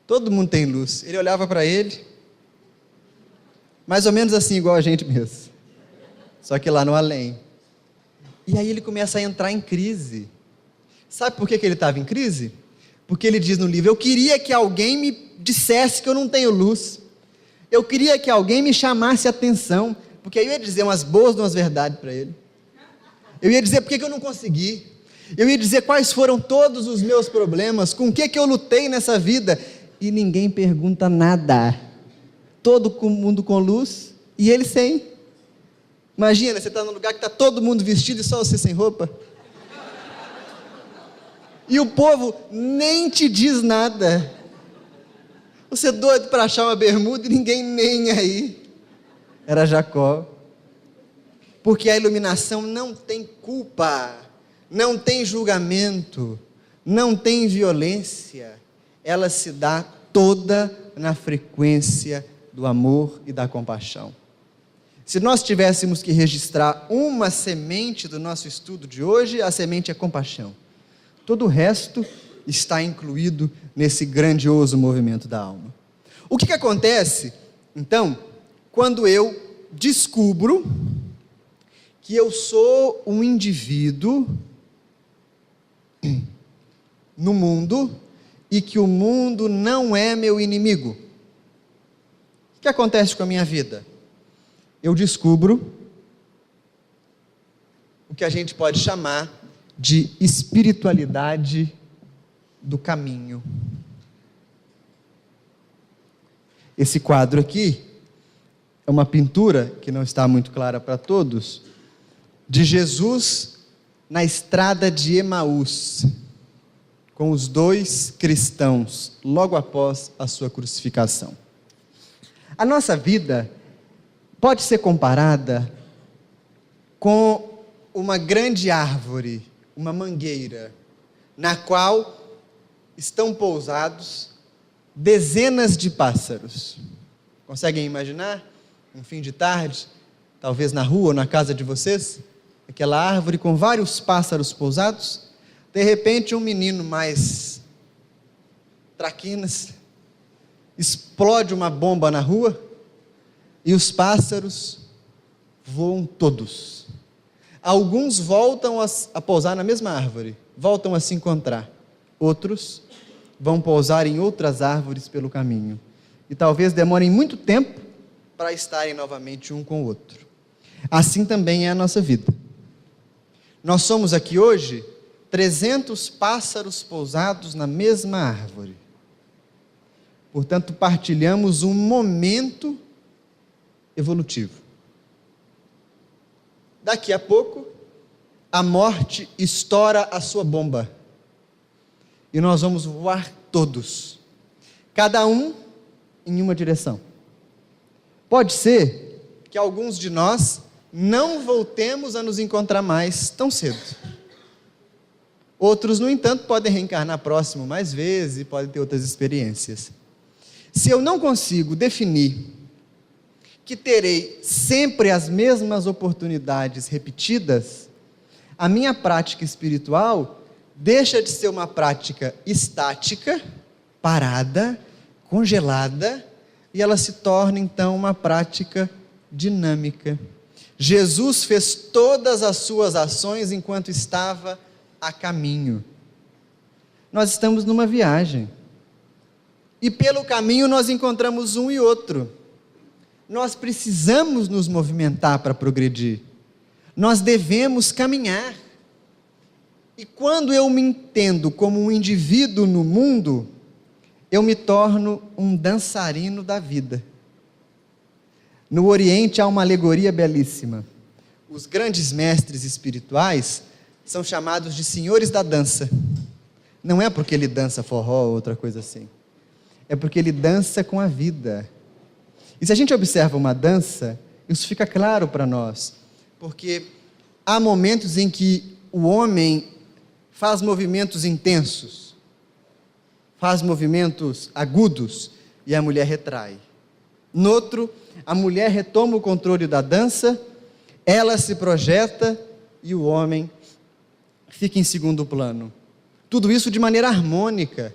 Todo mundo tem luz. Ele olhava para ele, mais ou menos assim, igual a gente mesmo. Só que lá no além. E aí ele começa a entrar em crise. Sabe por que ele estava em crise? Porque ele diz no livro: eu queria que alguém me dissesse que eu não tenho luz. Eu queria que alguém me chamasse a atenção, porque aí eu ia dizer umas boas, umas verdades para ele. Eu ia dizer por que eu não consegui. Eu ia dizer quais foram todos os meus problemas, com o que eu lutei nessa vida. E ninguém pergunta nada. Todo mundo com luz e ele sem. Imagina, você está num lugar que está todo mundo vestido e só você sem roupa. E o povo nem te diz nada. Você é doido para achar uma bermuda e ninguém nem aí. Era Jacó. Porque a iluminação não tem culpa, não tem julgamento, não tem violência. Ela se dá toda na frequência do amor e da compaixão. Se nós tivéssemos que registrar uma semente do nosso estudo de hoje, a semente é compaixão. Todo o resto está incluído nesse grandioso movimento da alma. O que acontece, então, quando eu descubro que eu sou um indivíduo no mundo e que o mundo não é meu inimigo? O que acontece com a minha vida? Eu descubro o que a gente pode chamar de espiritualidade do caminho. Esse quadro aqui é uma pintura, que não está muito clara para todos, de Jesus na estrada de Emaús, com os dois cristãos, logo após a sua crucificação. A nossa vida pode ser comparada com uma grande árvore, uma mangueira, na qual estão pousados dezenas de pássaros. Conseguem imaginar? Um fim de tarde, talvez na rua ou na casa de vocês, aquela árvore com vários pássaros pousados. De repente um menino mais traquinas explode uma bomba na rua e os pássaros voam todos. Alguns voltam a pousar na mesma árvore, voltam a se encontrar. Outros vão pousar em outras árvores pelo caminho. E talvez demorem muito tempo para estarem novamente um com o outro. Assim também é a nossa vida. Nós somos aqui hoje 300 pássaros pousados na mesma árvore. Portanto, partilhamos um momento evolutivo. Daqui a pouco, a morte estoura a sua bomba. E nós vamos voar todos, cada um em uma direção. Pode ser que alguns de nós não voltemos a nos encontrar mais tão cedo. Outros, no entanto, podem reencarnar próximo mais vezes e podem ter outras experiências. Se eu não consigo definir que terei sempre as mesmas oportunidades repetidas, a minha prática espiritual deixa de ser uma prática estática, parada, congelada, e ela se torna então uma prática dinâmica. Jesus fez todas as suas ações enquanto estava a caminho. Nós estamos numa viagem, e pelo caminho nós encontramos um e outro. Nós precisamos nos movimentar para progredir. Nós devemos caminhar. E quando eu me entendo como um indivíduo no mundo, eu me torno um dançarino da vida. No Oriente há uma alegoria belíssima. Os grandes mestres espirituais são chamados de senhores da dança. Não é porque ele dança forró ou outra coisa assim. É porque ele dança com a vida. E se a gente observa uma dança, isso fica claro para nós. Porque há momentos em que o homem faz movimentos intensos, faz movimentos agudos, e a mulher retrai. No outro, a mulher retoma o controle da dança, ela se projeta e o homem fica em segundo plano. Tudo isso de maneira harmônica,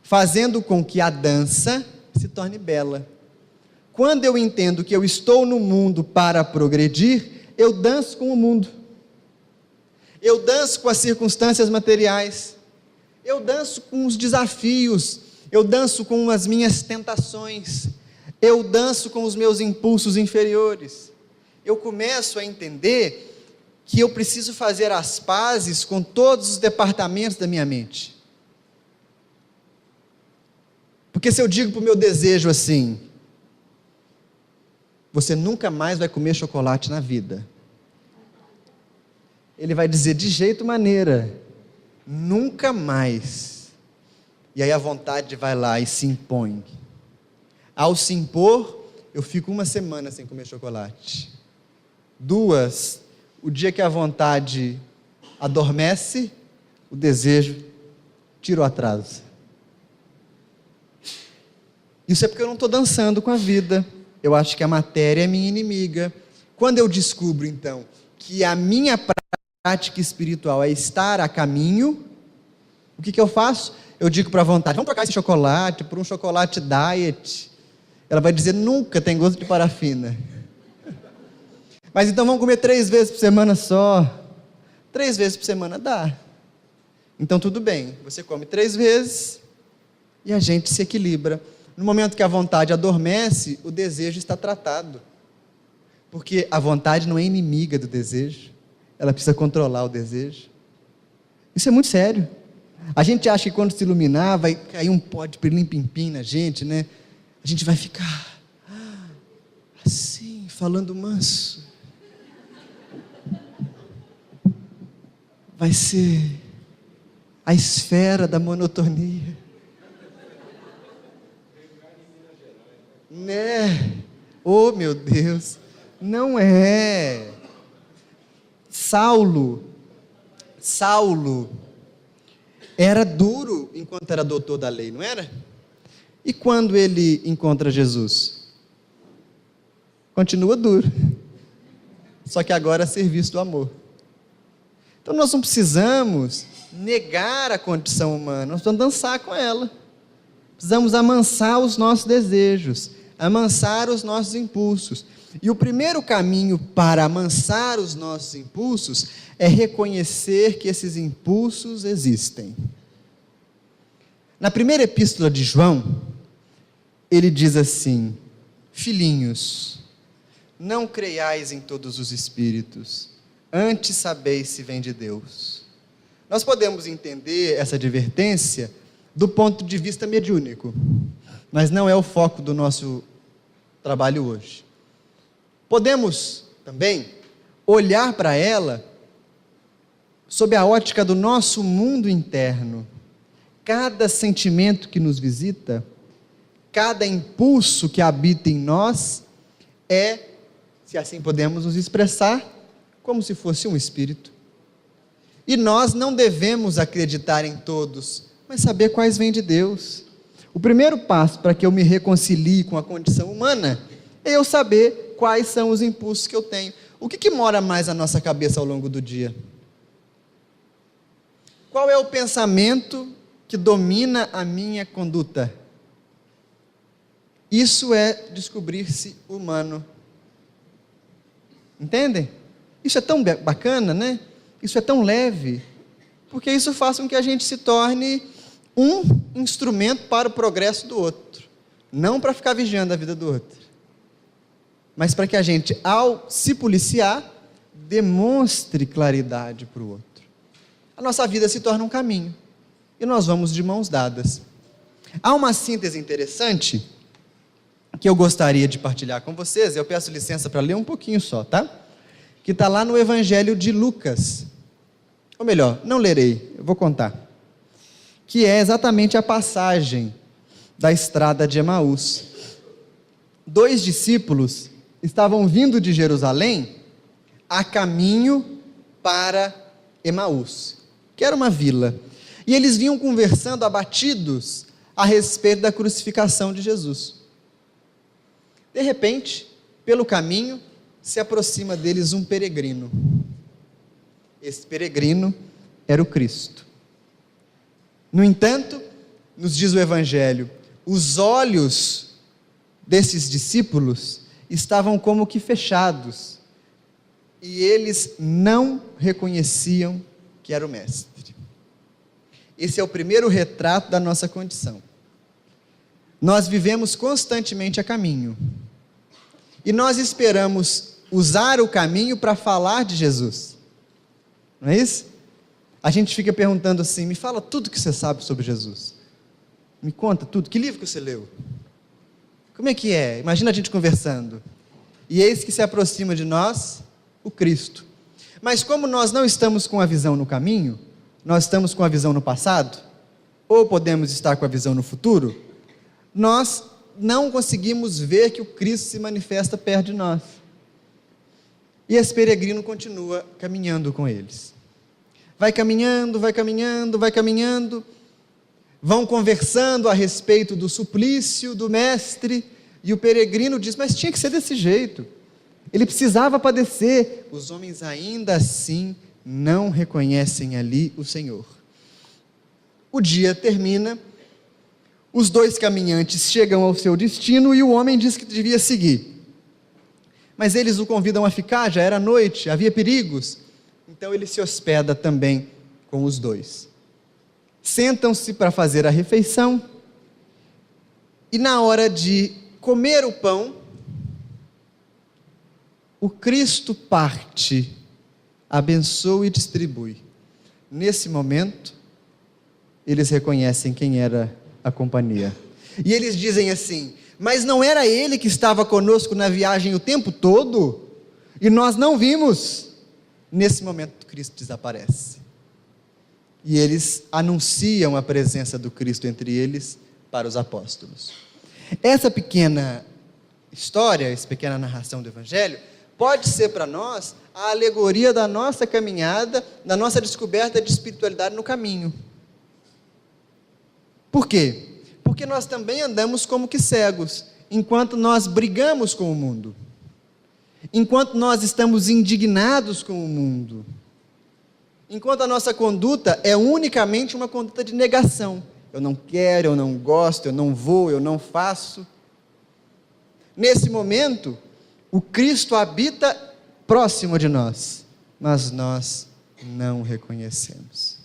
fazendo com que a dança se torne bela. Quando eu entendo que eu estou no mundo para progredir, eu danço com o mundo. Eu danço com as circunstâncias materiais. Eu danço com os desafios. Eu danço com as minhas tentações. Eu danço com os meus impulsos inferiores. Eu começo a entender que eu preciso fazer as pazes com todos os departamentos da minha mente. Porque se eu digo para o meu desejo assim: você nunca mais vai comer chocolate na vida, ele vai dizer de jeito maneira, nunca mais. E aí a vontade vai lá e se impõe. Ao se impor, eu fico 1 semana sem comer chocolate. 2, o dia que a vontade adormece, o desejo tira o atraso. Isso é porque eu não estou dançando com a vida. Eu acho que a matéria é minha inimiga. Quando eu descubro, então, que a minha prática espiritual é estar a caminho, o que eu faço? Eu digo para a vontade: vamos trocar esse chocolate por um chocolate diet. Ela vai dizer: nunca tem gosto de parafina. Mas então vamos comer 3 vezes por semana só. 3 vezes por semana dá. Então tudo bem, você come 3 vezes e a gente se equilibra. No momento que a vontade adormece, o desejo está tratado. Porque a vontade não é inimiga do desejo. Ela precisa controlar o desejo. Isso é muito sério. A gente acha que quando se iluminar vai cair um pó de pirlim-pim-pim na gente, né? A gente vai ficar assim, falando manso. Vai ser a esfera da monotonia. Né? Oh, meu Deus. Não é. Saulo era duro enquanto era doutor da lei, não era? E quando ele encontra Jesus? Continua duro. Só que agora a serviço do amor. Então nós não precisamos negar a condição humana, nós precisamos dançar com ela. Precisamos amansar os nossos desejos, amansar os nossos impulsos. E o primeiro caminho para amansar os nossos impulsos é reconhecer que esses impulsos existem. Na primeira epístola de João, ele diz assim: filhinhos, não creiais em todos os espíritos, antes sabeis se vem de Deus. Nós podemos entender essa advertência do ponto de vista mediúnico, mas não é o foco do nosso trabalho hoje. Podemos também olhar para ela sob a ótica do nosso mundo interno. Cada sentimento que nos visita, cada impulso que habita em nós é, se assim podemos nos expressar, como se fosse um espírito. E nós não devemos acreditar em todos, mas saber quais vêm de Deus. O primeiro passo para que eu me reconcilie com a condição humana é eu saber quais são os impulsos que eu tenho. O que mora mais na nossa cabeça ao longo do dia? Qual é o pensamento que domina a minha conduta? Isso é descobrir-se humano. Entendem? Isso é tão bacana, né? Isso é tão leve, porque isso faz com que a gente se torne um instrumento para o progresso do outro, não para ficar vigiando a vida do outro, mas para que a gente, ao se policiar, demonstre claridade para o outro. a nossa vida se torna um caminho. E nós vamos de mãos dadas. Há uma síntese interessante que eu gostaria de partilhar com vocês. Eu peço licença para ler um pouquinho só, tá? Que está lá no Evangelho de Lucas. Ou melhor, não lerei, eu vou contar. Que é exatamente a passagem da estrada de Emaús. 2 discípulos estavam vindo de Jerusalém a caminho para Emaús, que era uma vila. E eles vinham conversando abatidos a respeito da crucificação de Jesus. De repente, pelo caminho, se aproxima deles um peregrino. Esse peregrino era o Cristo. No entanto, nos diz o Evangelho, os olhos desses discípulos estavam como que fechados, e eles não reconheciam que era o Mestre. Esse é o primeiro retrato da nossa condição. Nós vivemos constantemente a caminho, e nós esperamos usar o caminho para falar de Jesus, não é isso? A gente fica perguntando assim, me fala tudo que você sabe sobre Jesus, me conta tudo, que livro que você leu? Como é que é? Imagina a gente conversando, e eis que se aproxima de nós o Cristo. Mas como nós não estamos com a visão no caminho, nós estamos com a visão no passado, ou podemos estar com a visão no futuro, nós não conseguimos ver que o Cristo se manifesta perto de nós. E esse peregrino continua caminhando com eles. Vai caminhando, vai caminhando, vai caminhando, vão conversando a respeito do suplício do Mestre, e o peregrino diz, mas tinha que ser desse jeito, ele precisava padecer. Os homens ainda assim não reconhecem ali o Senhor. O dia termina, os 2 caminhantes chegam ao seu destino, e o homem diz que devia seguir, mas eles o convidam a ficar, já era noite, havia perigos, então ele se hospeda também com os 2. Sentam-se para fazer a refeição, e na hora de comer o pão, o Cristo parte, abençoa e distribui. Nesse momento, eles reconhecem quem era a companhia. E eles dizem assim, mas não era ele que estava conosco na viagem o tempo todo? E nós não vimos. Nesse momento, Cristo desaparece. E eles anunciam a presença do Cristo entre eles para os apóstolos. Essa pequena história, essa pequena narração do Evangelho, pode ser para nós a alegoria da nossa caminhada, da nossa descoberta de espiritualidade no caminho. Por quê? Porque nós também andamos como que cegos, enquanto nós brigamos com o mundo, enquanto nós estamos indignados com o mundo, enquanto a nossa conduta é unicamente uma conduta de negação. Eu não quero, eu não gosto, eu não vou, eu não faço. Nesse momento, o Cristo habita próximo de nós, mas nós não reconhecemos.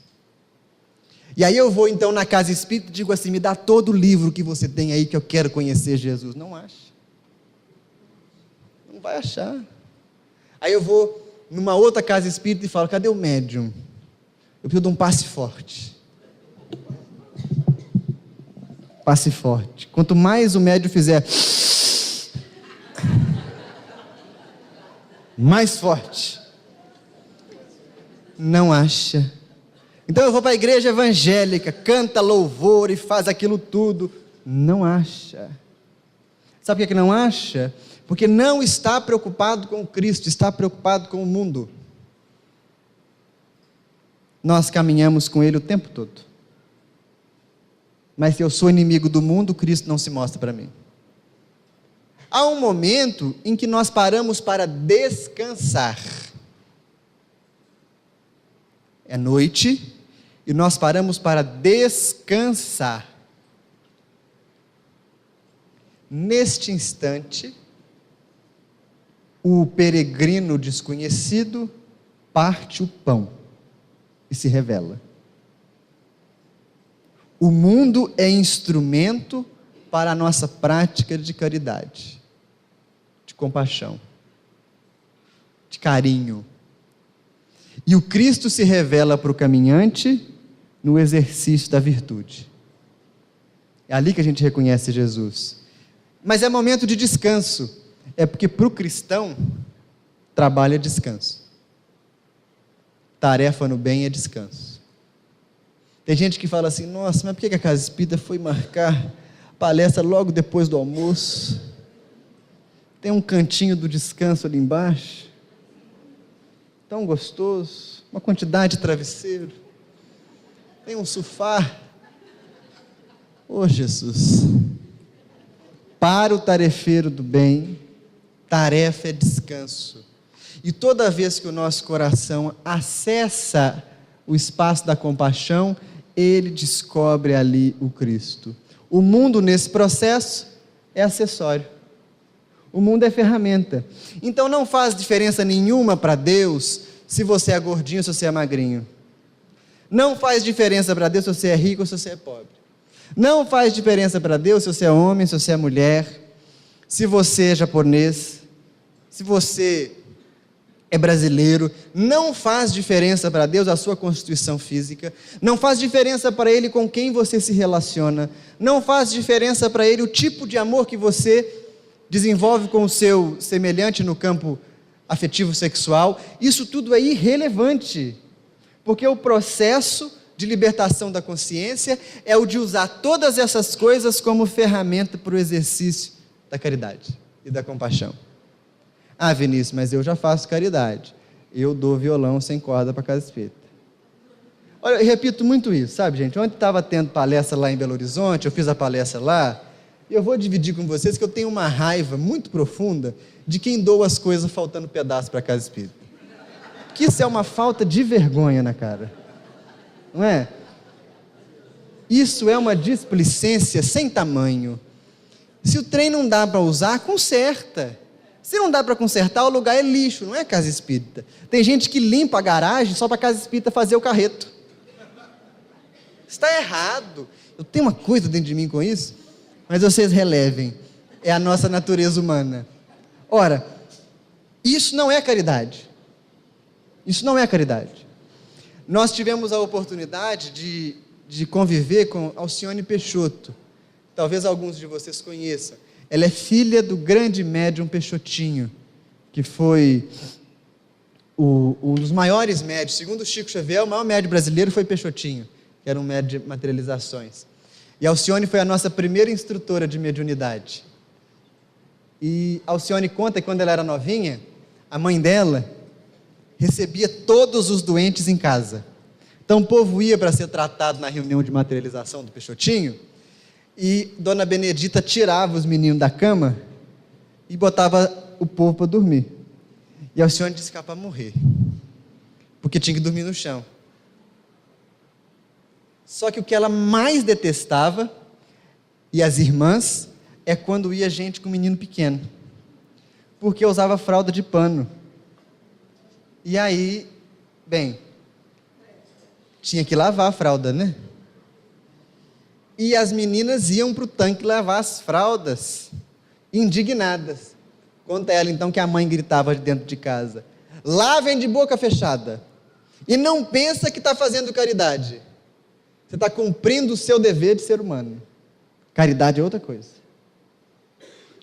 E aí eu vou então na casa espírita e digo assim, me dá todo o livro que você tem aí que eu quero conhecer Jesus. Não acha. Não vai achar. Aí eu vou numa outra casa espírita e falo, cadê o médium? Eu preciso de um passe forte. Passe forte. Quanto mais o médium fizer, mais forte. Não acha. Então eu vou para a igreja evangélica, canta louvor e faz aquilo tudo. Não acha. Sabe por que não acha? Porque não está preocupado com Cristo, está preocupado com o mundo. Nós caminhamos com Ele o tempo todo. Mas se eu sou inimigo do mundo, Cristo não se mostra para mim. Há um momento em que nós paramos para descansar. É noite e nós paramos para descansar. Neste instante, o peregrino desconhecido parte o pão e se revela. O mundo é instrumento para a nossa prática de caridade, de compaixão, de carinho. E o Cristo se revela para o caminhante no exercício da virtude. É ali que a gente reconhece Jesus. Mas é momento de descanso. É porque para o cristão, trabalho é descanso. Tarefa no bem é descanso. Tem gente que fala assim, nossa, mas por que a Casa Espírita foi marcar palestra logo depois do almoço? Tem um cantinho do descanso ali embaixo. Tão gostoso. Uma quantidade de travesseiro. Tem um sofá. Oh, Jesus. Para o tarefeiro do bem, tarefa é descanso. E toda vez que o nosso coração acessa o espaço da compaixão, ele descobre ali o Cristo. O mundo nesse processo é acessório. O mundo é ferramenta. Então não faz diferença nenhuma para Deus se você é gordinho ou se você é magrinho. Não faz diferença para Deus se você é rico ou se você é pobre. Não faz diferença para Deus se você é homem, se você é mulher, se você é japonês, se você é brasileiro. Não faz diferença para Deus a sua constituição física. Não faz diferença para Ele com quem você se relaciona. Não faz diferença para Ele o tipo de amor que você desenvolve com o seu semelhante no campo afetivo sexual. Isso tudo é irrelevante, porque o processo de libertação da consciência é o de usar todas essas coisas como ferramenta para o exercício da caridade e da compaixão. Ah, Vinícius, mas eu já faço caridade. Eu dou violão sem corda para a Casa Espírita. Olha, eu repito muito isso, sabe, gente? Ontem estava tendo palestra lá em Belo Horizonte, eu fiz a palestra lá, e eu vou dividir com vocês que eu tenho uma raiva muito profunda de quem doa as coisas faltando pedaço para a Casa Espírita. Que isso é uma falta de vergonha na cara. Não é? Isso é uma displicência sem tamanho. Se o trem não dá para usar, conserta. Se não dá para consertar, o lugar é lixo, não é Casa Espírita. Tem gente que limpa a garagem só para a Casa Espírita fazer o carreto. Está errado. Eu tenho uma coisa dentro de mim com isso, mas vocês relevem. É a nossa natureza humana. Ora, isso não é caridade. Isso não é caridade. Nós tivemos a oportunidade de conviver com Alcione Peixoto. Talvez alguns de vocês conheçam. Ela é filha do grande médium Peixotinho, que foi um dos maiores médios. Segundo Chico Xavier, o maior médium brasileiro foi Peixotinho, que era um médium de materializações. E Alcione foi a nossa primeira instrutora de mediunidade. E Alcione conta que quando ela era novinha, a mãe dela recebia todos os doentes em casa. Então o povo ia para ser tratado na reunião de materialização do Peixotinho, e Dona Benedita tirava os meninos da cama e botava o povo para dormir. E Alcione disse que era para morrer, porque tinha que dormir no chão. Só que o que ela mais detestava, e as irmãs, é quando ia gente com menino pequeno, porque usava fralda de pano. E aí, bem, tinha que lavar a fralda, né? E as meninas iam para o tanque lavar as fraldas, indignadas. Conta ela então que a mãe gritava de dentro de casa: lavem de boca fechada, e não pensa que está fazendo caridade. Você está cumprindo o seu dever de ser humano. Caridade é outra coisa.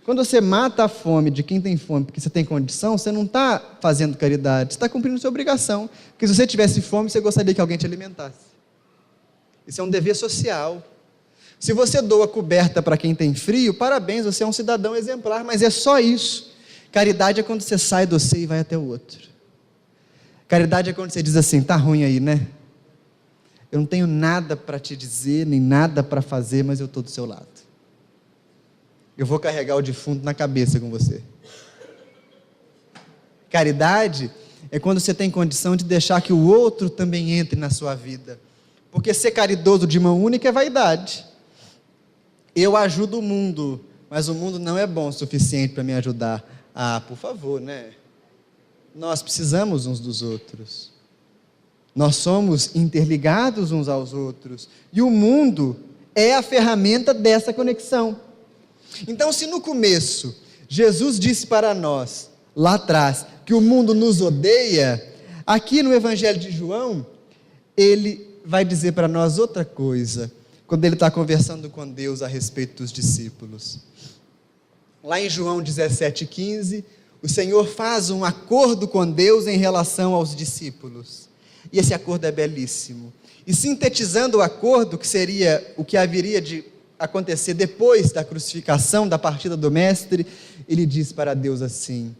Quando você mata a fome de quem tem fome porque você tem condição, você não está fazendo caridade, você está cumprindo sua obrigação. Porque se você tivesse fome, você gostaria que alguém te alimentasse. Isso é um dever social. Se você doa coberta para quem tem frio, parabéns, você é um cidadão exemplar, mas é só isso. Caridade é quando você sai do você e vai até o outro. Caridade é quando você diz assim: tá ruim aí, né? Eu não tenho nada para te dizer, nem nada para fazer, mas eu estou do seu lado. Eu vou carregar o defunto na cabeça com você. Caridade é quando você tem condição de deixar que o outro também entre na sua vida. Porque ser caridoso de mão única é vaidade. Eu ajudo o mundo, mas o mundo não é bom o suficiente para me ajudar. Ah, por favor, né? Nós precisamos uns dos outros. Nós somos interligados uns aos outros. E o mundo é a ferramenta dessa conexão. Então, se no começo Jesus disse para nós, lá atrás, que o mundo nos odeia, Aqui no Evangelho de João, ele vai dizer para nós outra coisa, quando ele está conversando com Deus a respeito dos discípulos. Lá em João 17,15, o Senhor faz um acordo com Deus em relação aos discípulos. E esse acordo é belíssimo. E sintetizando o acordo, que seria o que haveria de acontecer depois da crucificação, da partida do Mestre, ele diz para Deus assim: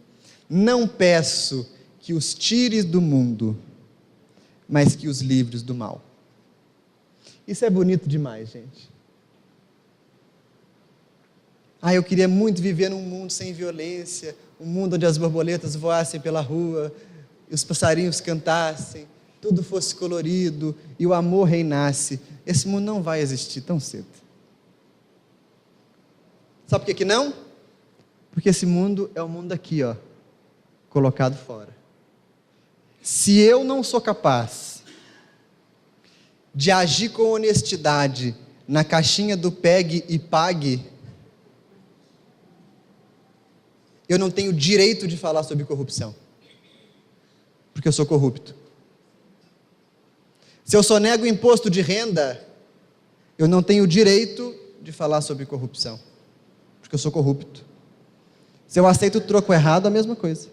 não peço que os tires do mundo, mas que os livres do mal. Isso é bonito demais, gente. Eu queria muito viver num mundo sem violência, um mundo onde as borboletas voassem pela rua, e os passarinhos cantassem, tudo fosse colorido e o amor reinasse. Esse mundo não vai existir tão cedo. Sabe por que não? Porque esse mundo é o mundo aqui, colocado fora. Se eu não sou capaz de agir com honestidade na caixinha do pegue e pague, eu não tenho direito de falar sobre corrupção, porque eu sou corrupto. Se eu sonego o imposto de renda, eu não tenho direito de falar sobre corrupção, porque eu sou corrupto. Se eu aceito o troco errado, a mesma coisa.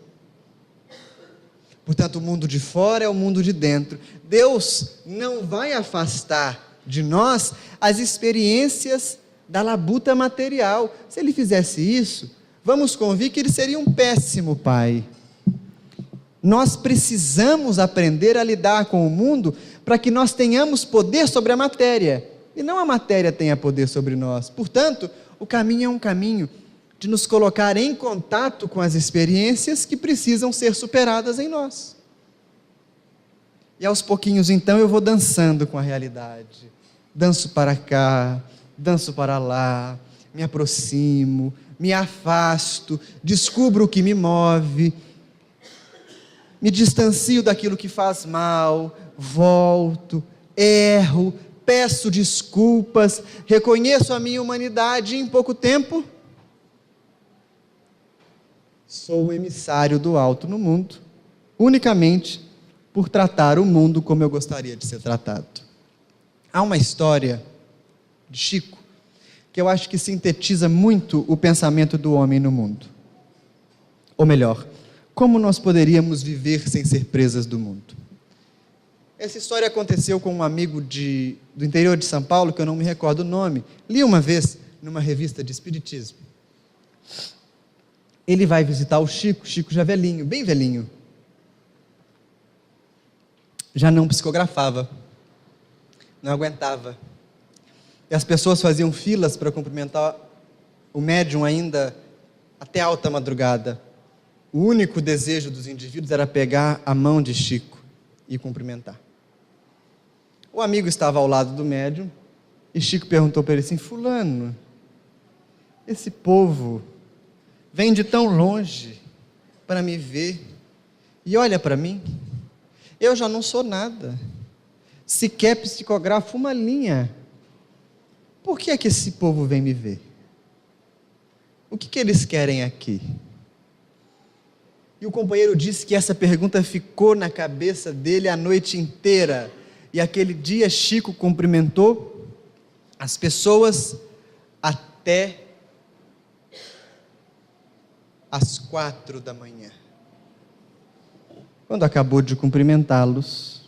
Portanto, o mundo de fora é o mundo de dentro. Deus não vai afastar de nós as experiências da labuta material. Se Ele fizesse isso, vamos convir que Ele seria um péssimo pai. Nós precisamos aprender a lidar com o mundo para que nós tenhamos poder sobre a matéria, e não a matéria tenha poder sobre nós. Portanto, o caminho é um caminho de nos colocar em contato com as experiências que precisam ser superadas em nós. E aos pouquinhos, então, eu vou dançando com a realidade. Danço para cá, danço para lá, me aproximo, me afasto, descubro o que me move, me distancio daquilo que faz mal, volto, erro, peço desculpas, reconheço a minha humanidade e em pouco tempo sou o emissário do alto no mundo, unicamente por tratar o mundo como eu gostaria de ser tratado. Há uma história de Chico que eu acho que sintetiza muito o pensamento do homem no mundo. Ou melhor, como nós poderíamos viver sem ser presas do mundo. Essa história aconteceu com um amigo do interior de São Paulo, que eu não me recordo o nome. Li uma vez numa revista de espiritismo. Ele vai visitar o Chico já velhinho, bem velhinho. Já não psicografava, não aguentava. E as pessoas faziam filas para cumprimentar o médium ainda até alta madrugada. O único desejo dos indivíduos era pegar a mão de Chico e cumprimentar. O amigo estava ao lado do médium e Chico perguntou para ele assim: fulano, esse povo vem de tão longe para me ver e olha para mim, eu já não sou nada, sequer psicografo uma linha, por que é que esse povo vem me ver? O que eles querem aqui? E o companheiro disse que essa pergunta ficou na cabeça dele a noite inteira, e aquele dia Chico cumprimentou as pessoas até às 4 da manhã. Quando acabou de cumprimentá-los,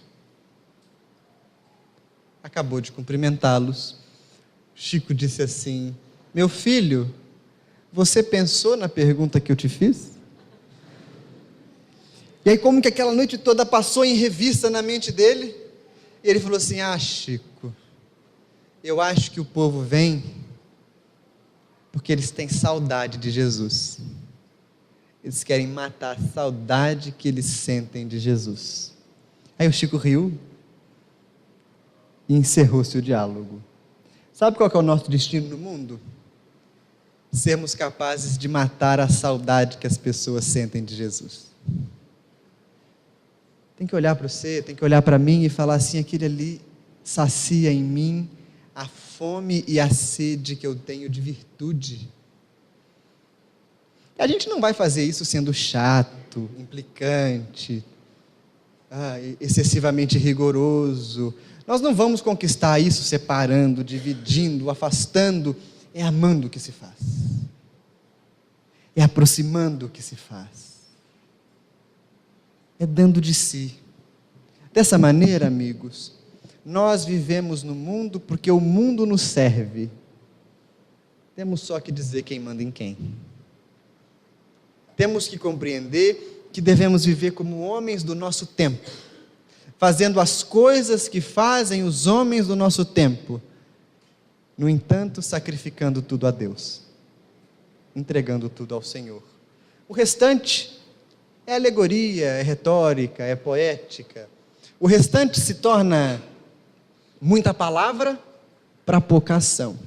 Chico disse assim: meu filho, você pensou na pergunta que eu te fiz? E aí como que aquela noite toda passou em revista na mente dele, e ele falou assim: Chico, eu acho que o povo vem porque eles têm saudade de Jesus. Eles querem matar a saudade que eles sentem de Jesus. Aí o Chico riu e encerrou-se o diálogo. Sabe qual que é o nosso destino no mundo? Sermos capazes de matar a saudade que as pessoas sentem de Jesus. Tem que olhar para você, tem que olhar para mim e falar assim: aquele ali sacia em mim a fome e a sede que eu tenho de virtude. A gente não vai fazer isso sendo chato, implicante. excessivamente rigoroso. Nós não vamos conquistar isso separando, dividindo, afastando. É amando que se faz. É aproximando que se faz. É dando de si. Dessa maneira, amigos, nós vivemos no mundo porque o mundo nos serve. Temos só que dizer quem manda em quem. Temos que compreender que devemos viver como homens do nosso tempo, fazendo as coisas que fazem os homens do nosso tempo, no entanto, sacrificando tudo a Deus, entregando tudo ao Senhor. O restante é alegoria, é retórica, é poética. O restante se torna muita palavra para pouca ação.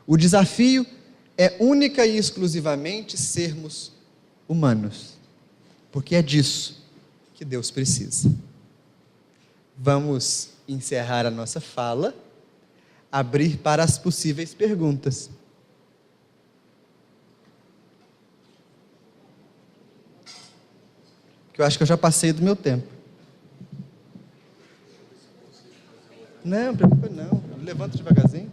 O desafio é única e exclusivamente sermos humanos, porque é disso que Deus precisa. Vamos encerrar a nossa fala, abrir para as possíveis perguntas. Que eu acho que eu já passei do meu tempo. Não, não preocupa não. Levanta devagarzinho.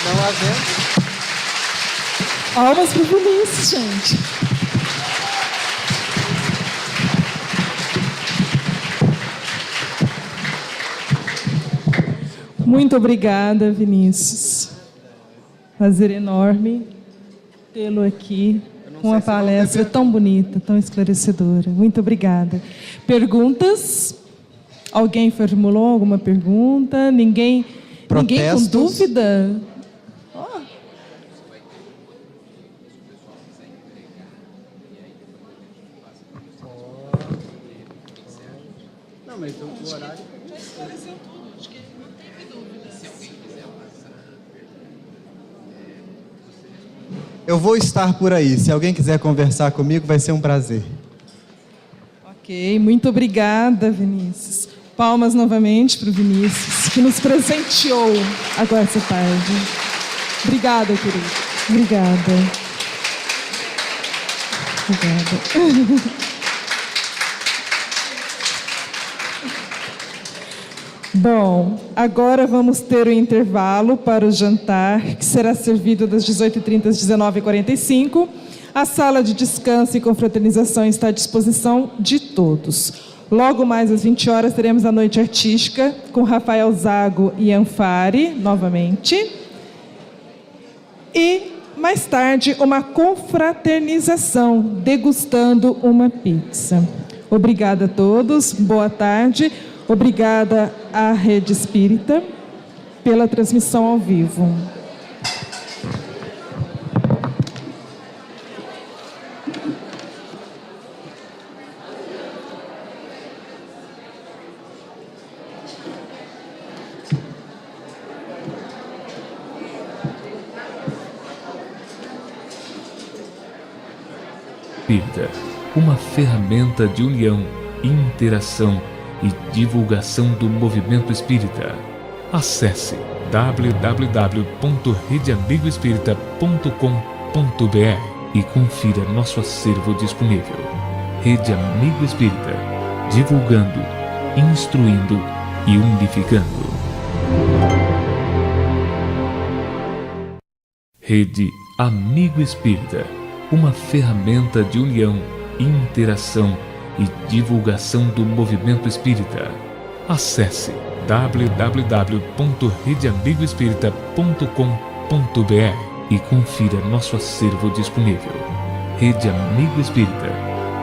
Não havendo. Palmas para o Vinícius, gente. Muito obrigada, Vinícius. Prazer enorme tê-lo aqui com uma palestra tão bonita, tão esclarecedora. Muito obrigada. Perguntas? Alguém formulou alguma pergunta? Ninguém com dúvida? Não, mas o horário já esclareceu tudo. Acho que não teve dúvida. Se alguém quiser Eu vou estar por aí. Se alguém quiser conversar comigo, vai ser um prazer. Ok, muito obrigada, Vinícius. Palmas novamente para o Vinícius, que nos presenteou agora essa tarde. Obrigada, querido. Obrigada. Bom, agora vamos ter o intervalo para o jantar, que será servido das 18h30 às 19h45. A sala de descanso e confraternização está à disposição de todos. Logo mais às 20 horas teremos a noite artística com Rafael Zago e Anfari, novamente. E, mais tarde, uma confraternização, degustando uma pizza. Obrigada a todos, boa tarde. Obrigada à Rede Espírita pela transmissão ao vivo. Espírita, uma ferramenta de união, interação e divulgação do movimento espírita. Acesse www.redeamigoespírita.com.br e confira nosso acervo disponível. Rede Amigo Espírita, divulgando, instruindo e unificando. Rede Amigo Espírita, uma ferramenta de união, interação e divulgação do movimento espírita. Acesse www.redeamigoespírita.com.br e confira nosso acervo disponível. Rede Amigo Espírita,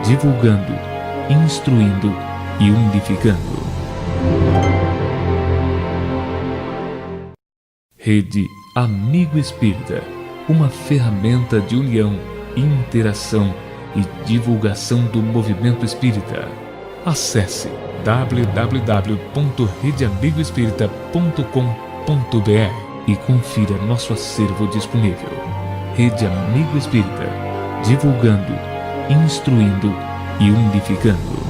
divulgando, instruindo e unificando. Rede Amigo Espírita, uma ferramenta de união, interação e divulgação do movimento espírita. Acesse www.redeamigoespírita.com.br e confira nosso acervo disponível. Rede Amigo Espírita, divulgando, instruindo e unificando.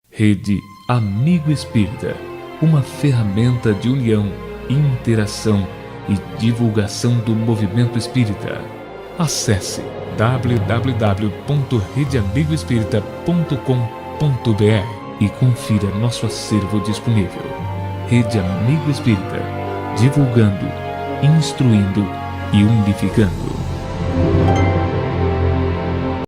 Rede Amigo Espírita, uma ferramenta de união, interação e divulgação do movimento espírita. Acesse www.redeamigoespírita.com.br e confira nosso acervo disponível. Rede Amigo Espírita, divulgando, instruindo e unificando.